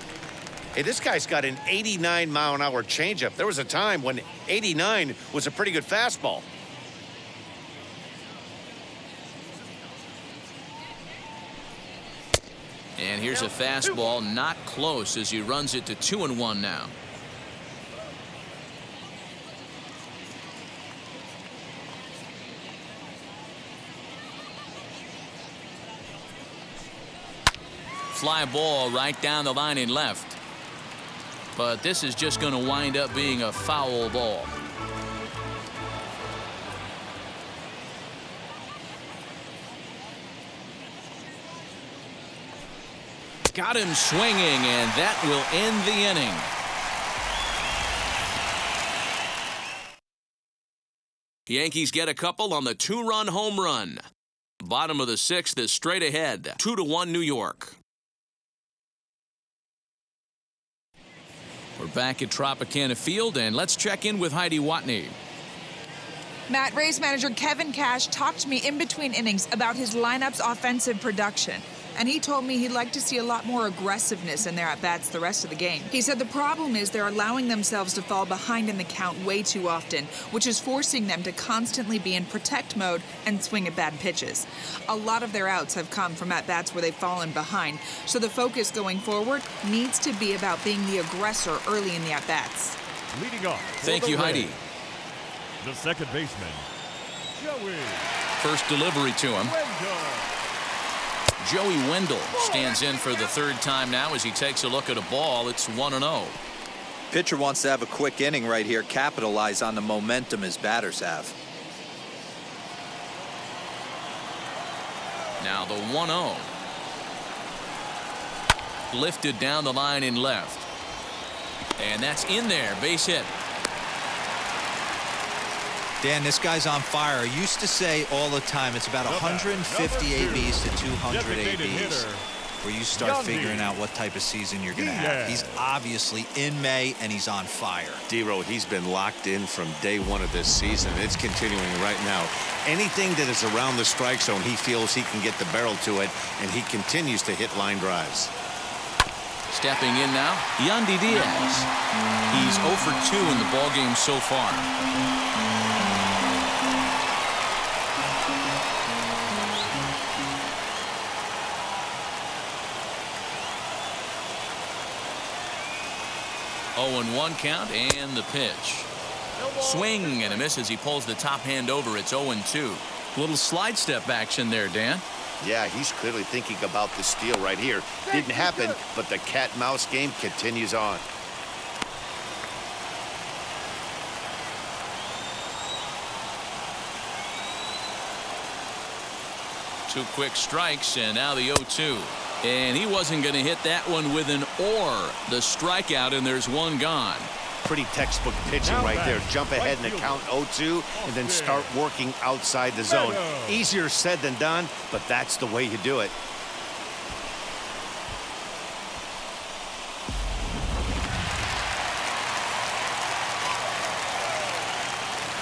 Hey, this guy's got an 89-mile-an-hour changeup. There was a time when 89 was a pretty good fastball. And here's a fastball, not close, as he runs it to 2-1 now. Fly ball right down the line in left. But this is just going to wind up being a foul ball. Got him swinging, and that will end the inning. Yankees get a couple on the 2-run home run. Bottom of the 6th is straight ahead, 2-1 New York. We're back at Tropicana Field, and let's check in with Heidi Watney. Matt, Rays manager Kevin Cash talked to me in between innings about his lineup's offensive production. And he told me he'd like to see a lot more aggressiveness in their at-bats the rest of the game. He said the problem is they're allowing themselves to fall behind in the count way too often, which is forcing them to constantly be in protect mode and swing at bad pitches. A lot of their outs have come from at-bats where they've fallen behind, so the focus going forward needs to be about being the aggressor early in the at-bats. Leading off. Thank you, Heidi. The second baseman, Joey. First delivery to him. Wendell. Joey Wendell stands in for the 3rd time now as he takes a look at a ball. It's 1-0. Pitcher wants to have a quick inning right here, capitalize on the momentum his batters have. Now the 1-0. Lifted down the line in left. And that's in there. Base hit. Dan, this guy's on fire. I used to say all the time it's about 150 ABs to 200 ABs where you start figuring out what type of season you're going to have. He's obviously in May, and he's on fire. D-Row, he's been locked in from day one of this season. It's continuing right now. Anything that is around the strike zone, he feels he can get the barrel to it, and he continues to hit line drives. Stepping in now, Yandy Diaz. He's 0 for 2 in the ballgame so far. Oh, and 1 count, and the pitch. Swing and a miss as he pulls the top hand over. It's 0-2. Little slide step action there, Dan. Yeah, he's clearly thinking about the steal right here. Didn't happen, but the cat-mouse game continues on. Two quick strikes, and now the 0-2. And he wasn't going to hit that one with an or. The strikeout, and there's 1 gone. Pretty textbook pitching right there. Jump ahead in the count 0-2 and then start working outside the zone. Easier said than done, but that's the way you do it.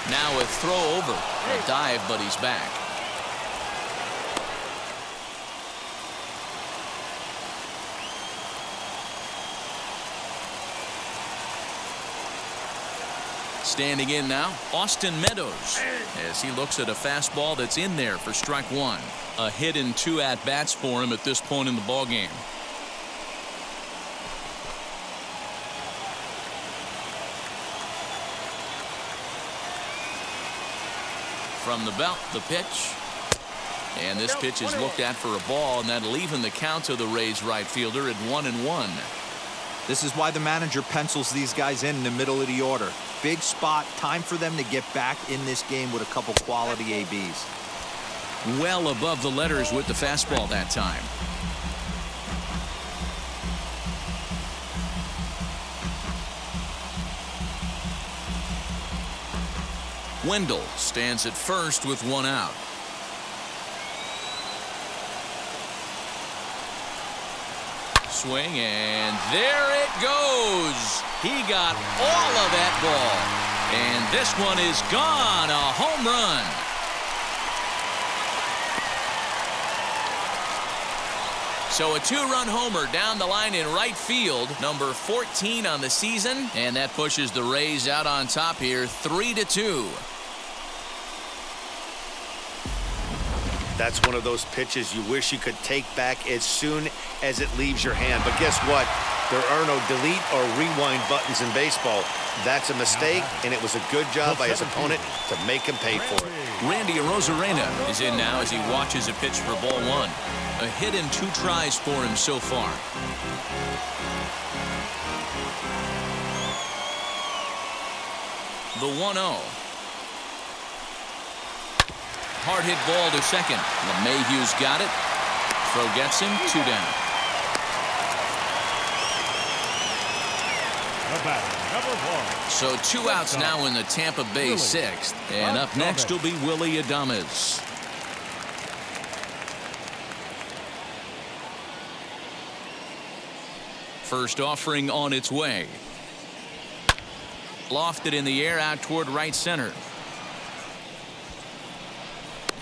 Now a throw over. A dive, but he's back. Standing in now, Austin Meadows, as he looks at a fastball that's in there for strike 1. A hit and 2 at-bats for him at this point in the ballgame. From the belt, the pitch. And this pitch is looked at for a ball, and that'll even the count to the Rays right fielder at 1-1. This is why the manager pencils these guys in the middle of the order. Big spot, time for them to get back in this game with a couple quality ABs. Well above the letters with the fastball that time. Wendell stands at first with 1 out. Swing, and there it goes. He got all of that ball, and this one is gone. A home run. So a two-run homer down the line in right field, number 14 on the season, and that pushes the Rays out on top here 3-2. That's one of those pitches you wish you could take back as soon as it leaves your hand. But guess what? There are no delete or rewind buttons in baseball. That's a mistake, and it was a good job by his opponent to make him pay for it. Randy Arozarena is in now as he watches a pitch for ball one. A hit in 2 tries for him so far. The 1-0. Hard hit ball to second. LeMahieu's got it. Throw gets him, 2 down. The batter, number 1. So 2 outs now in the Tampa Bay 6th. And up next will be Willy Adames. First offering on its way. Lofted in the air out toward right center.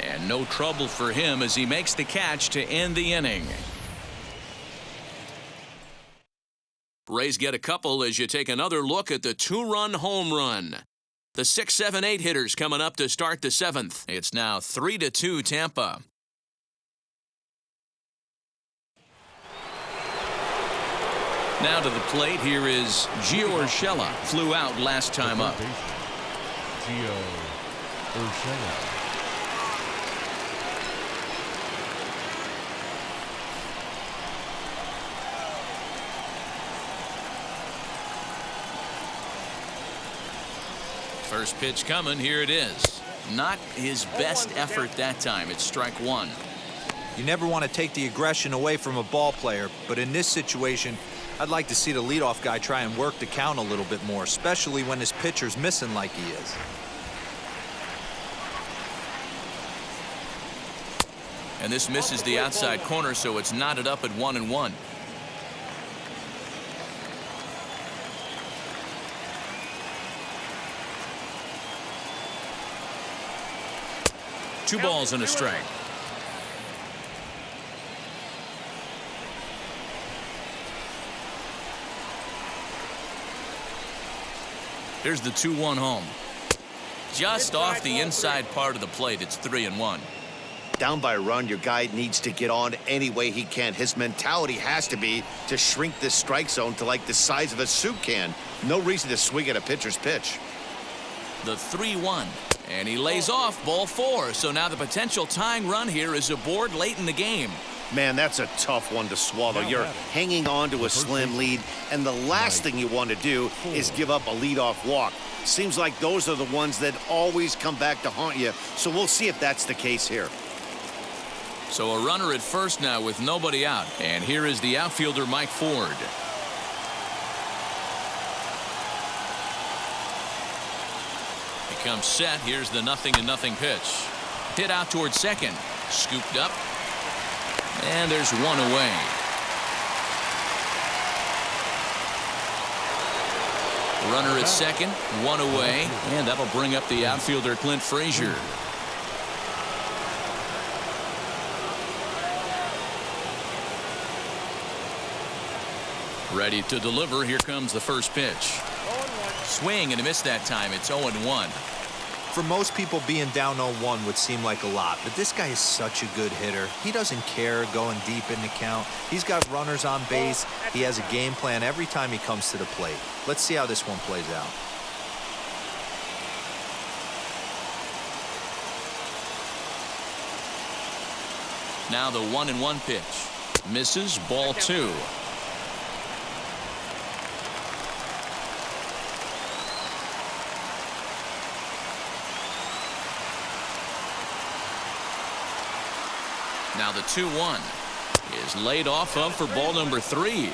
And no trouble for him as he makes the catch to end the inning. Rays get a couple as you take another look at the 2-run home run. The 6, 7, 8 hitters coming up to start the 7th. It's now 3-2 Tampa. Now to the plate, here is Gio Urshela. Flew out last time up. Gio Urshela. First pitch coming, here it is. Not his best effort that time. It's strike 1. You never want to take the aggression away from a ball player, but in this situation, I'd like to see the leadoff guy try and work the count a little bit more, especially when his pitcher's missing like he is. And this misses the outside corner, so it's knotted up at 1-1. Two balls and a strike. Here's the 2-1 home. Just off the inside part of the plate. It's 3-1. Down by a run, your guy needs to get on any way he can. His mentality has to be to shrink this strike zone to like the size of a soup can. No reason to swing at a pitcher's pitch. The 3-1. And he lays off ball 4. So now the potential tying run here is aboard late in the game. Man, that's a tough one to swallow. You're hanging on to a slim lead, and the last thing you want to do is give up a leadoff walk. Seems like those are the ones that always come back to haunt you, so we'll see if that's the case here. So a runner at first now with nobody out. And here is the outfielder, Mike Ford. He comes set. Here's the 0-0 pitch. Hit out towards second. Scooped up. And there's one away. Runner at second, one away, and that'll bring up the outfielder Clint Frazier. Ready to deliver. Here comes the first pitch. Swing and a miss that time. It's 0-1. For most people, being down 0-1 would seem like a lot, but this guy is such a good hitter. He doesn't care going deep in the count. He's got runners on base. He has a game plan every time he comes to the plate. Let's see how this one plays out. Now the 1-1 pitch. Misses, ball 2. Now the 2-1 is laid off of for ball number 3.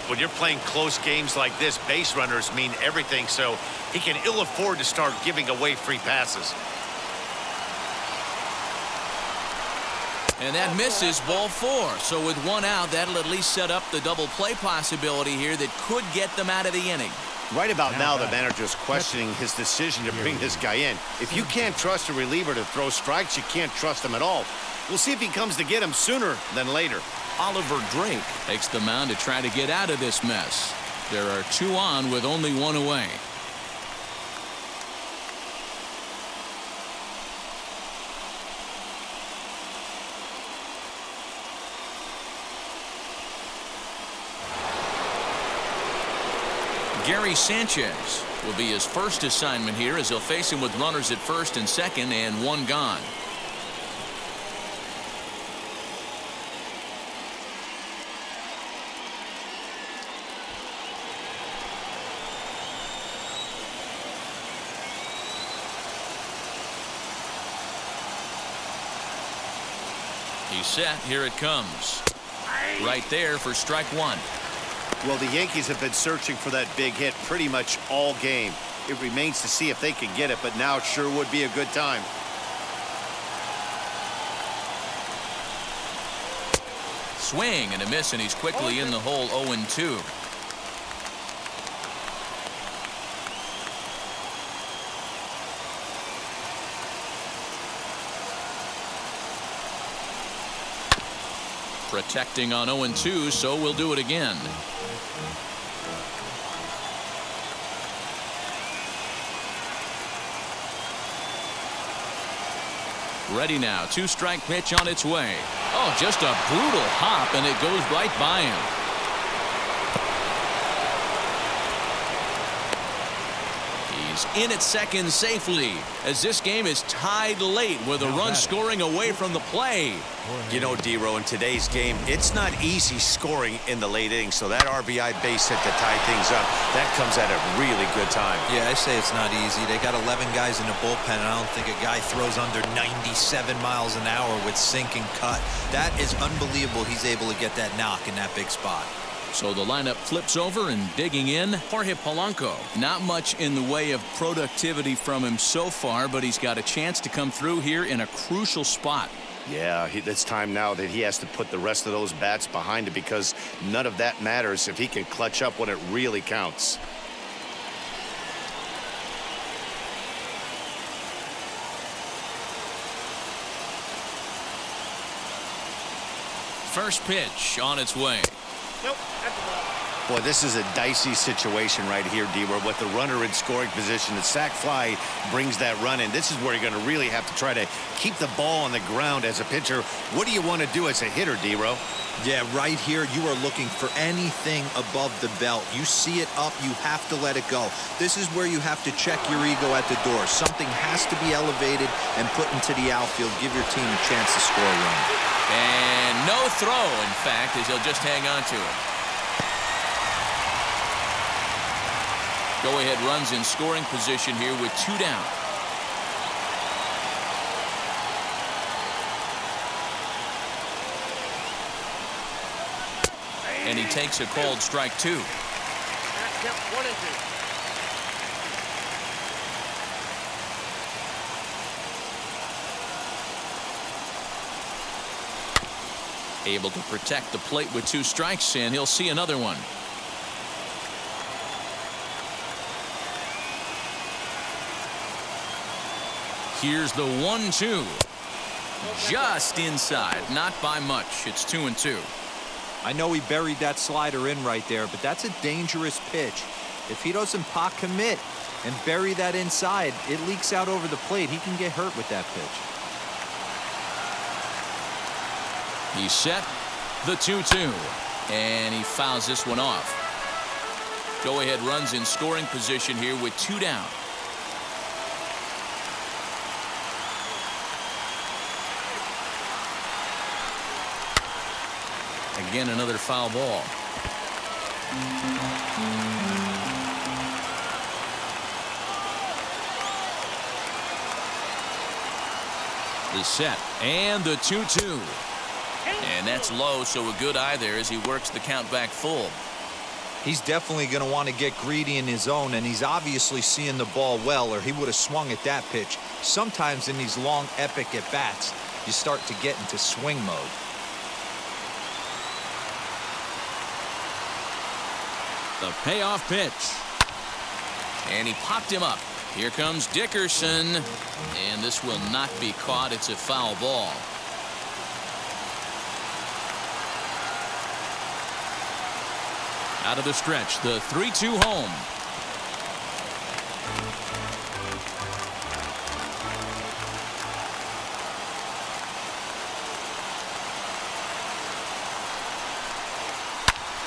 When you're playing close games like this, base runners mean everything, so he can ill afford to start giving away free passes. And that misses, ball 4. So with one out, that'll at least set up the double play possibility here that could get them out of the inning. Right about now, the manager's questioning his decision to bring this guy in. If you can't trust a reliever to throw strikes, you can't trust him at all. We'll see if he comes to get him sooner than later. Oliver Drake takes the mound to try to get out of this mess. There are 2 on with only 1 away. Gary Sanchez will be his first assignment here as he'll face him with runners at first and second and 1 gone. He's set. Here it comes. Right there for strike 1. Well, the Yankees have been searching for that big hit pretty much all game. It remains to see if they can get it, but now it sure would be a good time. Swing and a miss, and he's quickly in the hole 0-2. Protecting on 0-2, so we'll do it again. Ready now. 2-strike pitch on its way. Oh, just a brutal hop, and it goes right by him. He's in at second safely as this game is tied late with a run scoring away from the play. You know, D-Row, in today's game, it's not easy scoring in the late innings, so that RBI base hit to tie things up, that comes at a really good time. Yeah, I say it's not easy. They got 11 guys in the bullpen, and I don't think a guy throws under 97 miles an hour with sink and cut. That is unbelievable he's able to get that knock in that big spot. So the lineup flips over, and digging in, Jorge Polanco. Not much in the way of productivity from him so far, but he's got a chance to come through here in a crucial spot. Yeah, it's time now that he has to put the rest of those bats behind it, because none of that matters if he can clutch up when it really counts. First pitch on its way. Nope, that's a ball. Boy, this is a dicey situation right here, D-Row, with the runner in scoring position. The sac fly brings that run in. This is where you're going to really have to try to keep the ball on the ground as a pitcher. What do you want to do as a hitter, D-Row? Yeah, right here, you are looking for anything above the belt. You see it up, you have to let it go. This is where you have to check your ego at the door. Something has to be elevated and put into the outfield. Give your team a chance to score a run. And no throw, in fact, as he'll just hang on to it. Go-ahead runs in scoring position here with 2 down. And he takes a called strike 2. Yep, 1-2. Able to protect the plate with 2 strikes, and he'll see another one. Here's the 1-2. Just inside, not by much. It's 2-2. I know he buried that slider in right there, but that's a dangerous pitch. If he doesn't pot commit and bury that inside, it leaks out over the plate. He can get hurt with that pitch. He's set. The 2-2. And he fouls this one off. Go-ahead runs in scoring position here with 2 down. Again, another foul ball. The set and the 2-2. And that's low, so a good eye there as he works the count back full. He's definitely going to want to get greedy in his zone, and he's obviously seeing the ball well, or he would have swung at that pitch. Sometimes in these long, epic at-bats, you start to get into swing mode. The payoff pitch. And he popped him up. Here comes Dickerson. And this will not be caught. It's a foul ball. Out of the stretch, the 3-2 home.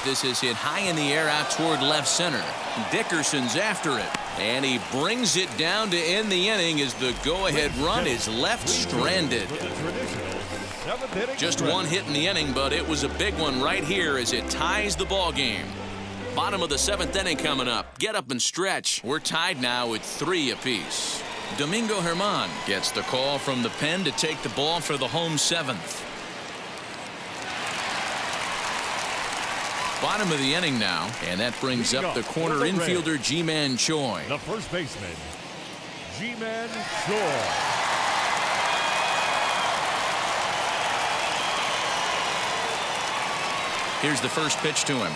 This is hit high in the air out toward left center. Dickerson's after it, and he brings it down to end the inning as the go-ahead run is left stranded. Just one hit in the inning, but it was a big one right here as it ties the ball game. Bottom of the 7th inning coming up. Get up and stretch. We're tied now with 3 apiece. Domingo Germán gets the call from the pen to take the ball for the home 7th. Bottom of the inning now, and that brings up the corner infielder Ji-Man Choi. The first baseman, Ji-Man Choi. Here's the first pitch to him.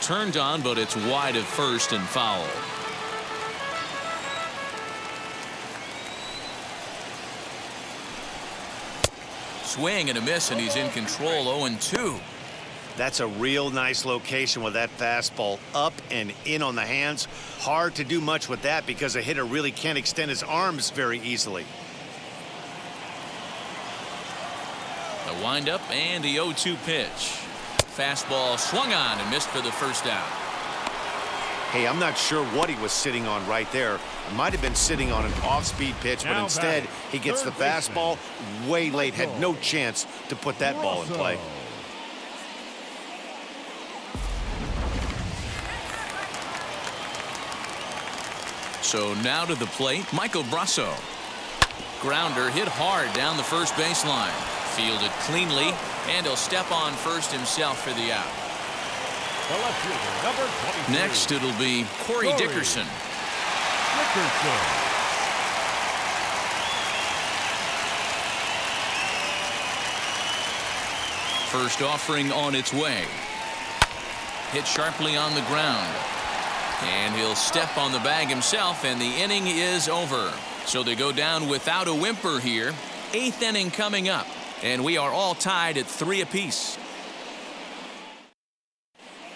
Turned on, but it's wide of first and foul. Swing and a miss, and he's in control. 0-2. That's a real nice location with that fastball up and in on the hands. Hard to do much with that because a hitter really can't extend his arms very easily. The windup and the 0-2 pitch. Fastball swung on and missed for the first out. Hey, I'm not sure what he was sitting on right there. It might have been sitting on an off-speed pitch, but instead he gets the fastball way late. Had no chance to put that ball in play. So now to the plate, Michael Brasso. Grounder hit hard down the first baseline. Fielded cleanly, and he'll step on first himself for the out. The left fielder, number 23. Next, it'll be Corey Dickerson. First offering on its way. Hit sharply on the ground. And he'll step on the bag himself, and the inning is over. So they go down without a whimper here. 8th inning coming up, and we are all tied at 3 apiece.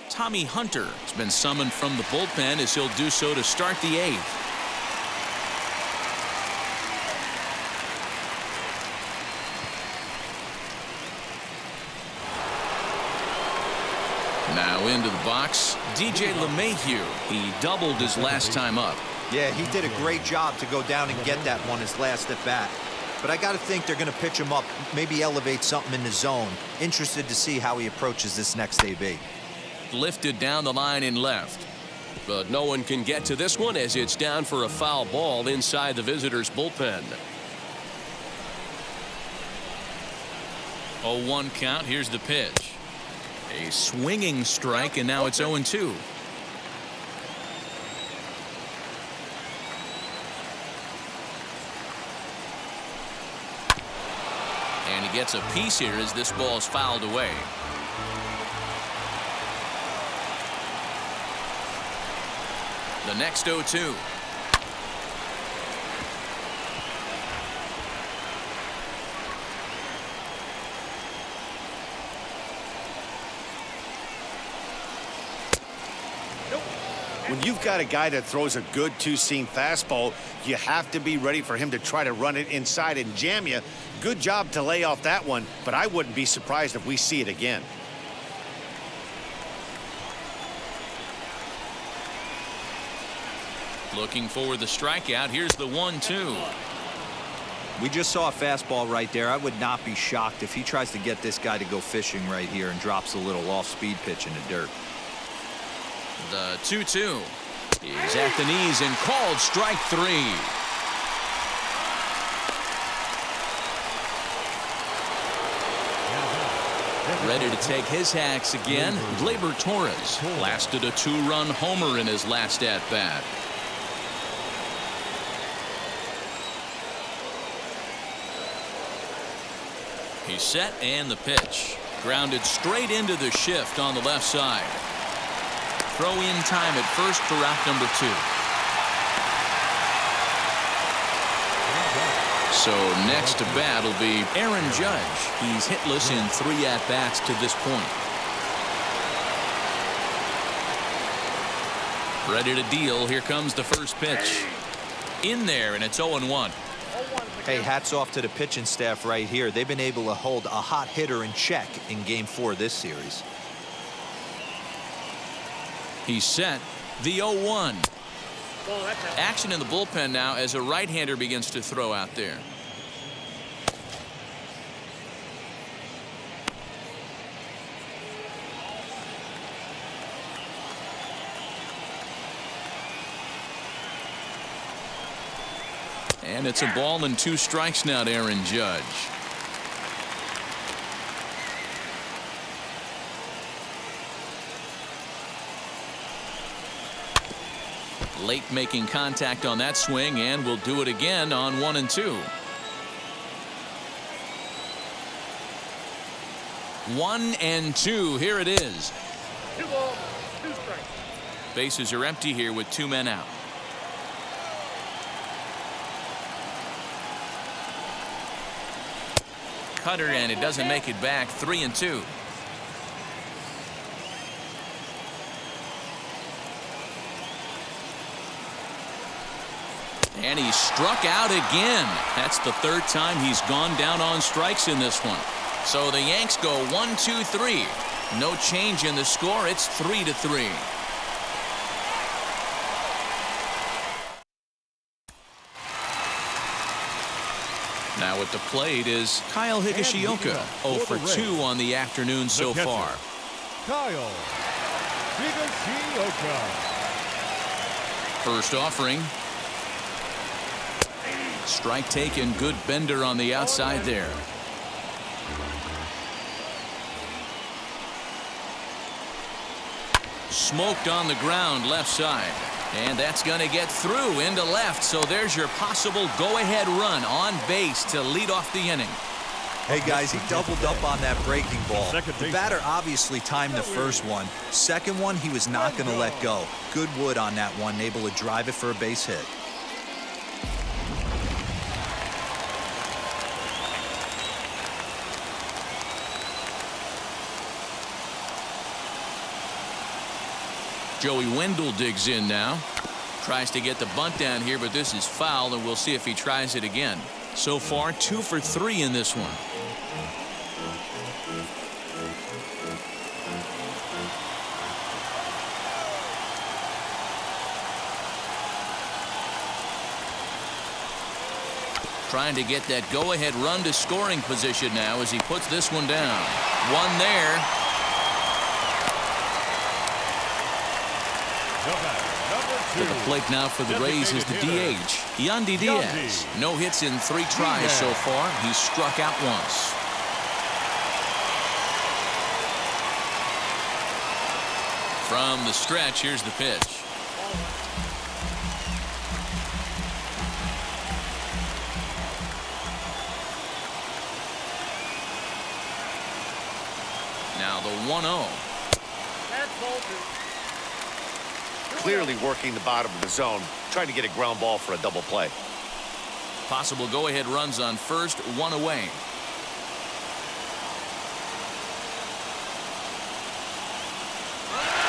Tommy Hunter has been summoned from the bullpen as he'll do so to start the 8th. Now into the box, DJ LeMahieu. He doubled his last time up. Yeah, he did a great job to go down and get that one his last at bat. But I got to think they're going to pitch him up, maybe elevate something in the zone. Interested to see how he approaches this next AB. Lifted down the line in left. But no one can get to this one as it's down for a foul ball inside the visitors' bullpen. 0-1 count. Here's the pitch. A swinging strike, and now it's 0-2. And he gets a piece here as this ball's fouled away. The next 0-2. When you've got a guy that throws a good two-seam fastball, you have to be ready for him to try to run it inside and jam you. Good job to lay off that one, but I wouldn't be surprised if we see it again. Looking for the strikeout. Here's the 1-2. We just saw a fastball right there. I would not be shocked if he tries to get this guy to go fishing right here and drops a little off-speed pitch in the dirt. The 2-2. He's at the knees and called strike 3. Ready to take his hacks again. Gleyber Torres blasted a 2-run homer in his last at-bat. He's set, and the pitch. Grounded straight into the shift on the left side. Throw in time at first for out number 2. So next to bat will be Aaron Judge. He's hitless in 3 at-bats to this point. Ready to deal. Here comes the first pitch. In there, and it's 0-1. Hey, hats off to the pitching staff right here. They've been able to hold a hot hitter in check in Game 4 of this series. He's set. The 0-1. Action in the bullpen now as a right-hander begins to throw out there. And it's a ball and 2 strikes now to Aaron Judge. Late making contact on that swing, and will do it again on 1 and 2. 1 and 2. Here it is. 2 balls, 2 strikes. Bases are empty here with 2 men out. Cutter, and it doesn't make it back. 3 and 2. And he struck out again. That's the 3rd time he's gone down on strikes in this one. So the Yanks go 1-2-3. No change in the score. It's 3-3. Now at the plate is Kyle Higashioka. 0 for 2 on the afternoon so far. Kyle Higashioka. First offering. Strike taken. Good bender on the outside there. Smoked on the ground left side. And that's going to get through into left. So there's your possible go-ahead run on base to lead off the inning. Hey, guys, he doubled up on that breaking ball. The batter obviously timed the first one. Second one, he was not going to let go. Good wood on that one, able to drive it for a base hit. Joey Wendell digs in now. Tries to get the bunt down here, but this is foul, and we'll see if he tries it again. So far, 2 for 3 in this one. Trying to get that go-ahead run to scoring position now as he puts this one down. One there. To the plate now for the Rays is the DH, Yandy Diaz. No hits in 3 tries so far. He's struck out once. From the stretch, here's the pitch. Now the 1-0. Clearly working the bottom of the zone, trying to get a ground ball for a double play. Possible go-ahead runs on first, 1 away.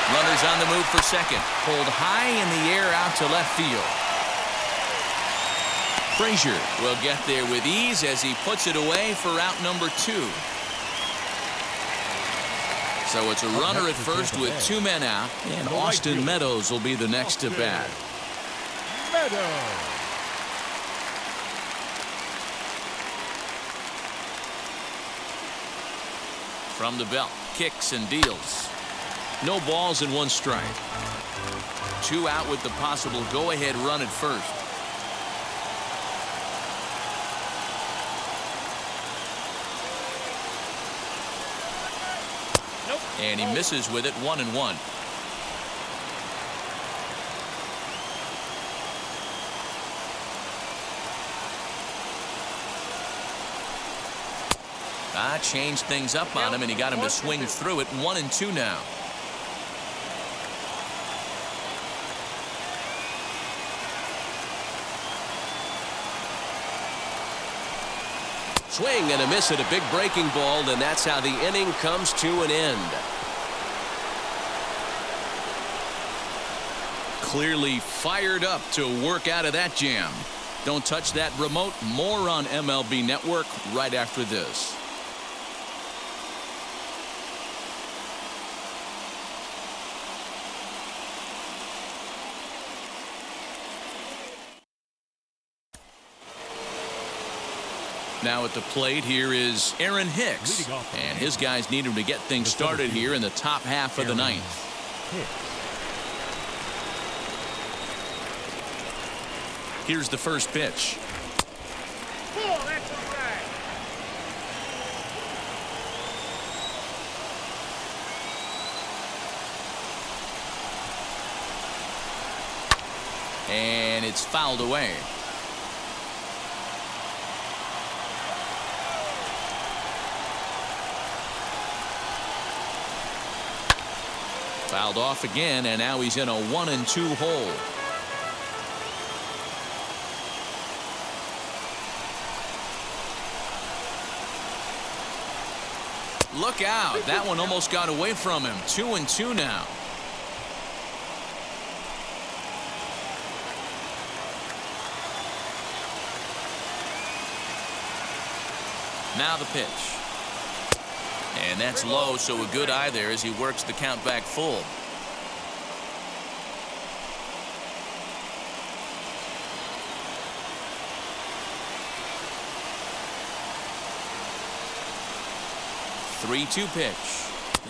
Runners on the move for second. Pulled high in the air out to left field. Frazier will get there with ease as he puts it away for out number 2. So it's a runner at first with 2 men out, and Austin Meadows will be the next to bat. From the belt, kicks and deals. No balls and 1 strike. 2 out with the possible go-ahead run at first. And he misses with it, 1-1. Changed things up on him, and he got him to swing through it. 1-2 now. Swing and a miss at a big breaking ball, and that's how the inning comes to an end. clearly fired up to work out of that jam. Don't touch that remote. More on MLB Network right after this. Now at the plate, here is Aaron Hicks. And his guys need him to get things started here in the top half of the ninth. Here's the first pitch. Oh, that's a strike. And it's fouled away. Fouled off again, and now he's in a 1-2 hole. Look out. That one almost got away from him. 2-2 now. Now the pitch. And that's low, so a good eye there as he works the count back full. Three-two pitch.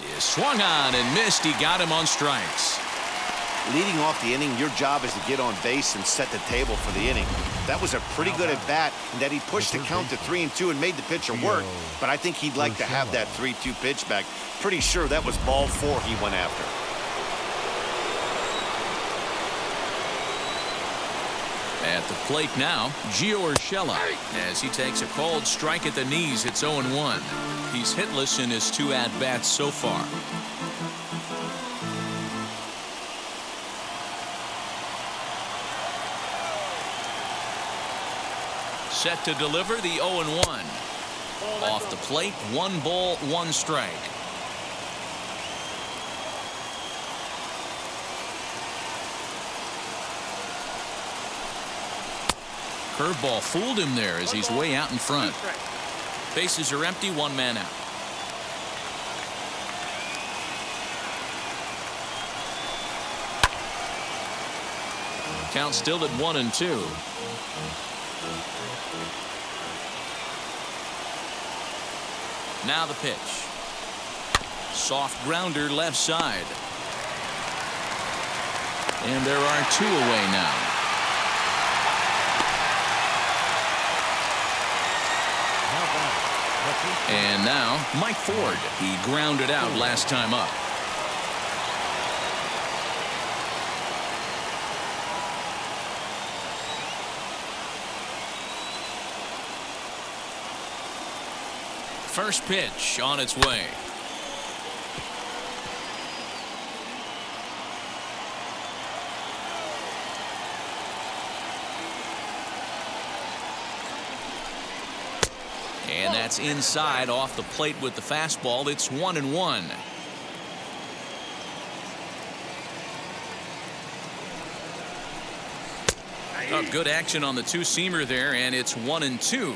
He swung on and missed. He got him on strikes. Leading off the inning, your job is to get on base and set the table for the inning. That was a pretty good at bat, and that he pushed the count to 3-2 and made the pitcher work. But I think he'd like to have that 3-2 pitch back. Pretty sure that was ball 4 he went after. At the plate now, Gio Urshela, as he takes a cold strike at the knees. It's 0-1. He's hitless in his 2 at-bats so far. Set to deliver the 0-1. Off the plate, 1 ball, 1 strike. Curveball fooled him there as he's way out in front. Bases are empty, 1 man out. Count still at 1-2. Now the pitch. Soft grounder left side. And there are 2 away now. And now Mike Ford. He grounded out last time up. First pitch on its way. And that's inside off the plate with the fastball. It's 1-1. Oh, good action on the 2-seamer there, and it's 1-2.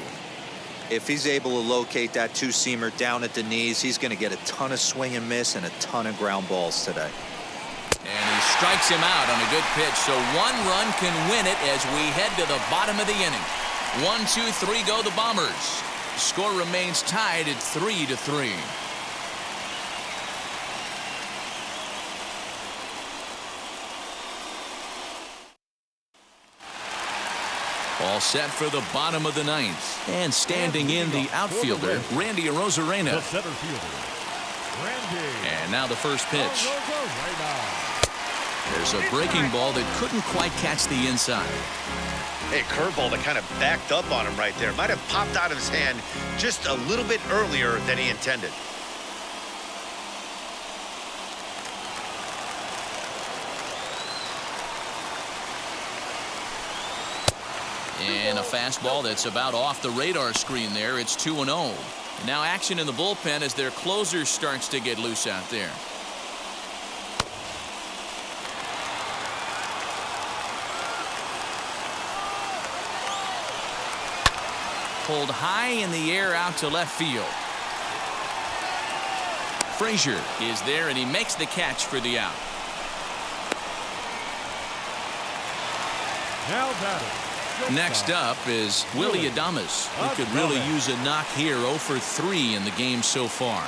If he's able to locate that 2-seamer down at the knees, he's going to get a ton of swing and miss and a ton of ground balls today. And he strikes him out on a good pitch, so 1 run can win it as we head to the bottom of the inning. 1, 2, 3 go the Bombers. Score remains tied at 3-3. All set for the bottom of the ninth. And standing in the outfielder, Randy Arozarena. The center fielder, Randy. And now the first pitch. There's a breaking ball that couldn't quite catch the inside. Hey, curveball that kind of backed up on him right there. Might have popped out of his hand just a little bit earlier than he intended. And a fastball that's about off the radar screen there. It's 2-0. And now action in the bullpen as their closer starts to get loose out there. pulled high in the air out to left field. Frazier is there, and he makes the catch for the out. Now batting. Next up is Willie Adames, who could really use a knock here. 0 for 3 in the game so far.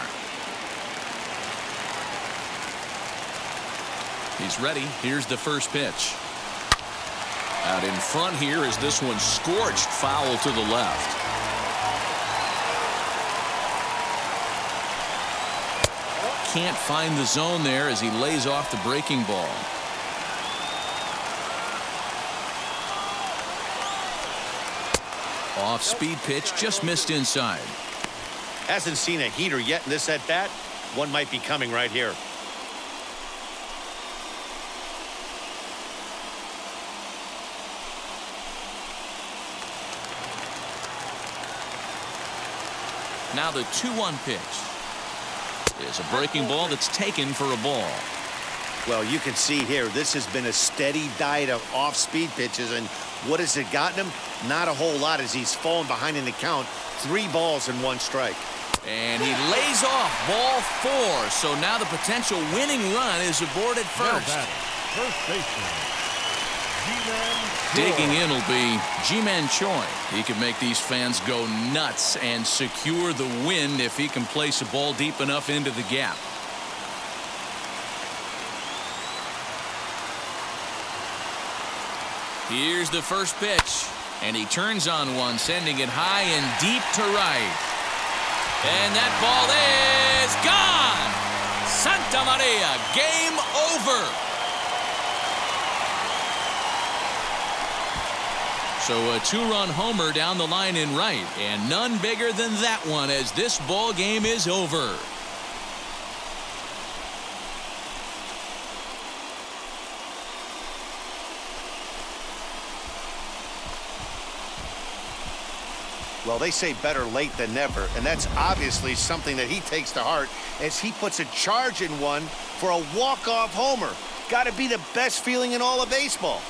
He's ready. Here's the first pitch. Out in front here as this one scorched foul to the left. Can't find the zone there as he lays off the breaking ball. Off-speed pitch, just missed inside. Hasn't seen a heater yet in this at-bat. One might be coming right here. Now the 2-1 pitch is a breaking ball that's taken for a ball. Well, you can see here, this has been a steady diet of off-speed pitches, and what has it gotten him? Not a whole lot as he's fallen behind in the count. 3 balls and 1 strike. And he lays off ball 4, so now the potential winning run is aboard at first. First baseman, G-Man Choi. Digging in will be G-Man Choi. He can make these fans go nuts and secure the win if he can place a ball deep enough into the gap. Here's the first pitch, and he turns on one, sending it high and deep to right. And that ball is gone. Santa Maria, game over. So a 2-run homer down the line in right, and none bigger than that one as this ball game is over. Well, they say better late than never, and that's obviously something that he takes to heart as he puts a charge in one for a walk-off homer. Got to be the best feeling in all of baseball.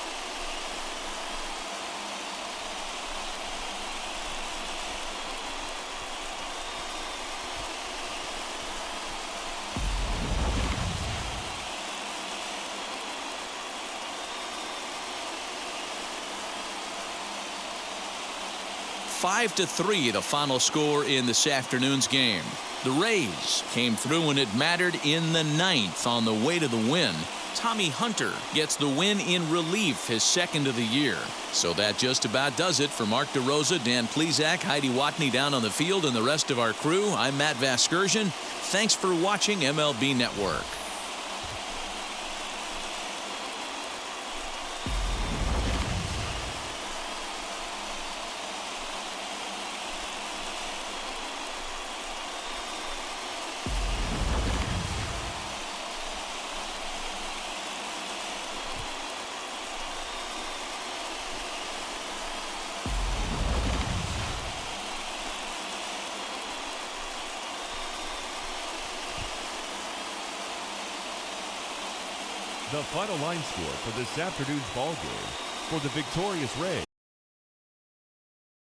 Five to 3, the final score in this afternoon's game. The Rays came through when it mattered in the 9th on the way to the win. Tommy Hunter gets the win in relief, his 2nd of the year. So that just about does it for Mark DeRosa, Dan Plesac, Heidi Watney down on the field, and the rest of our crew. I'm Matt Vasgersian. Thanks for watching MLB Network. The final line score for this afternoon's ball game for the victorious Rays.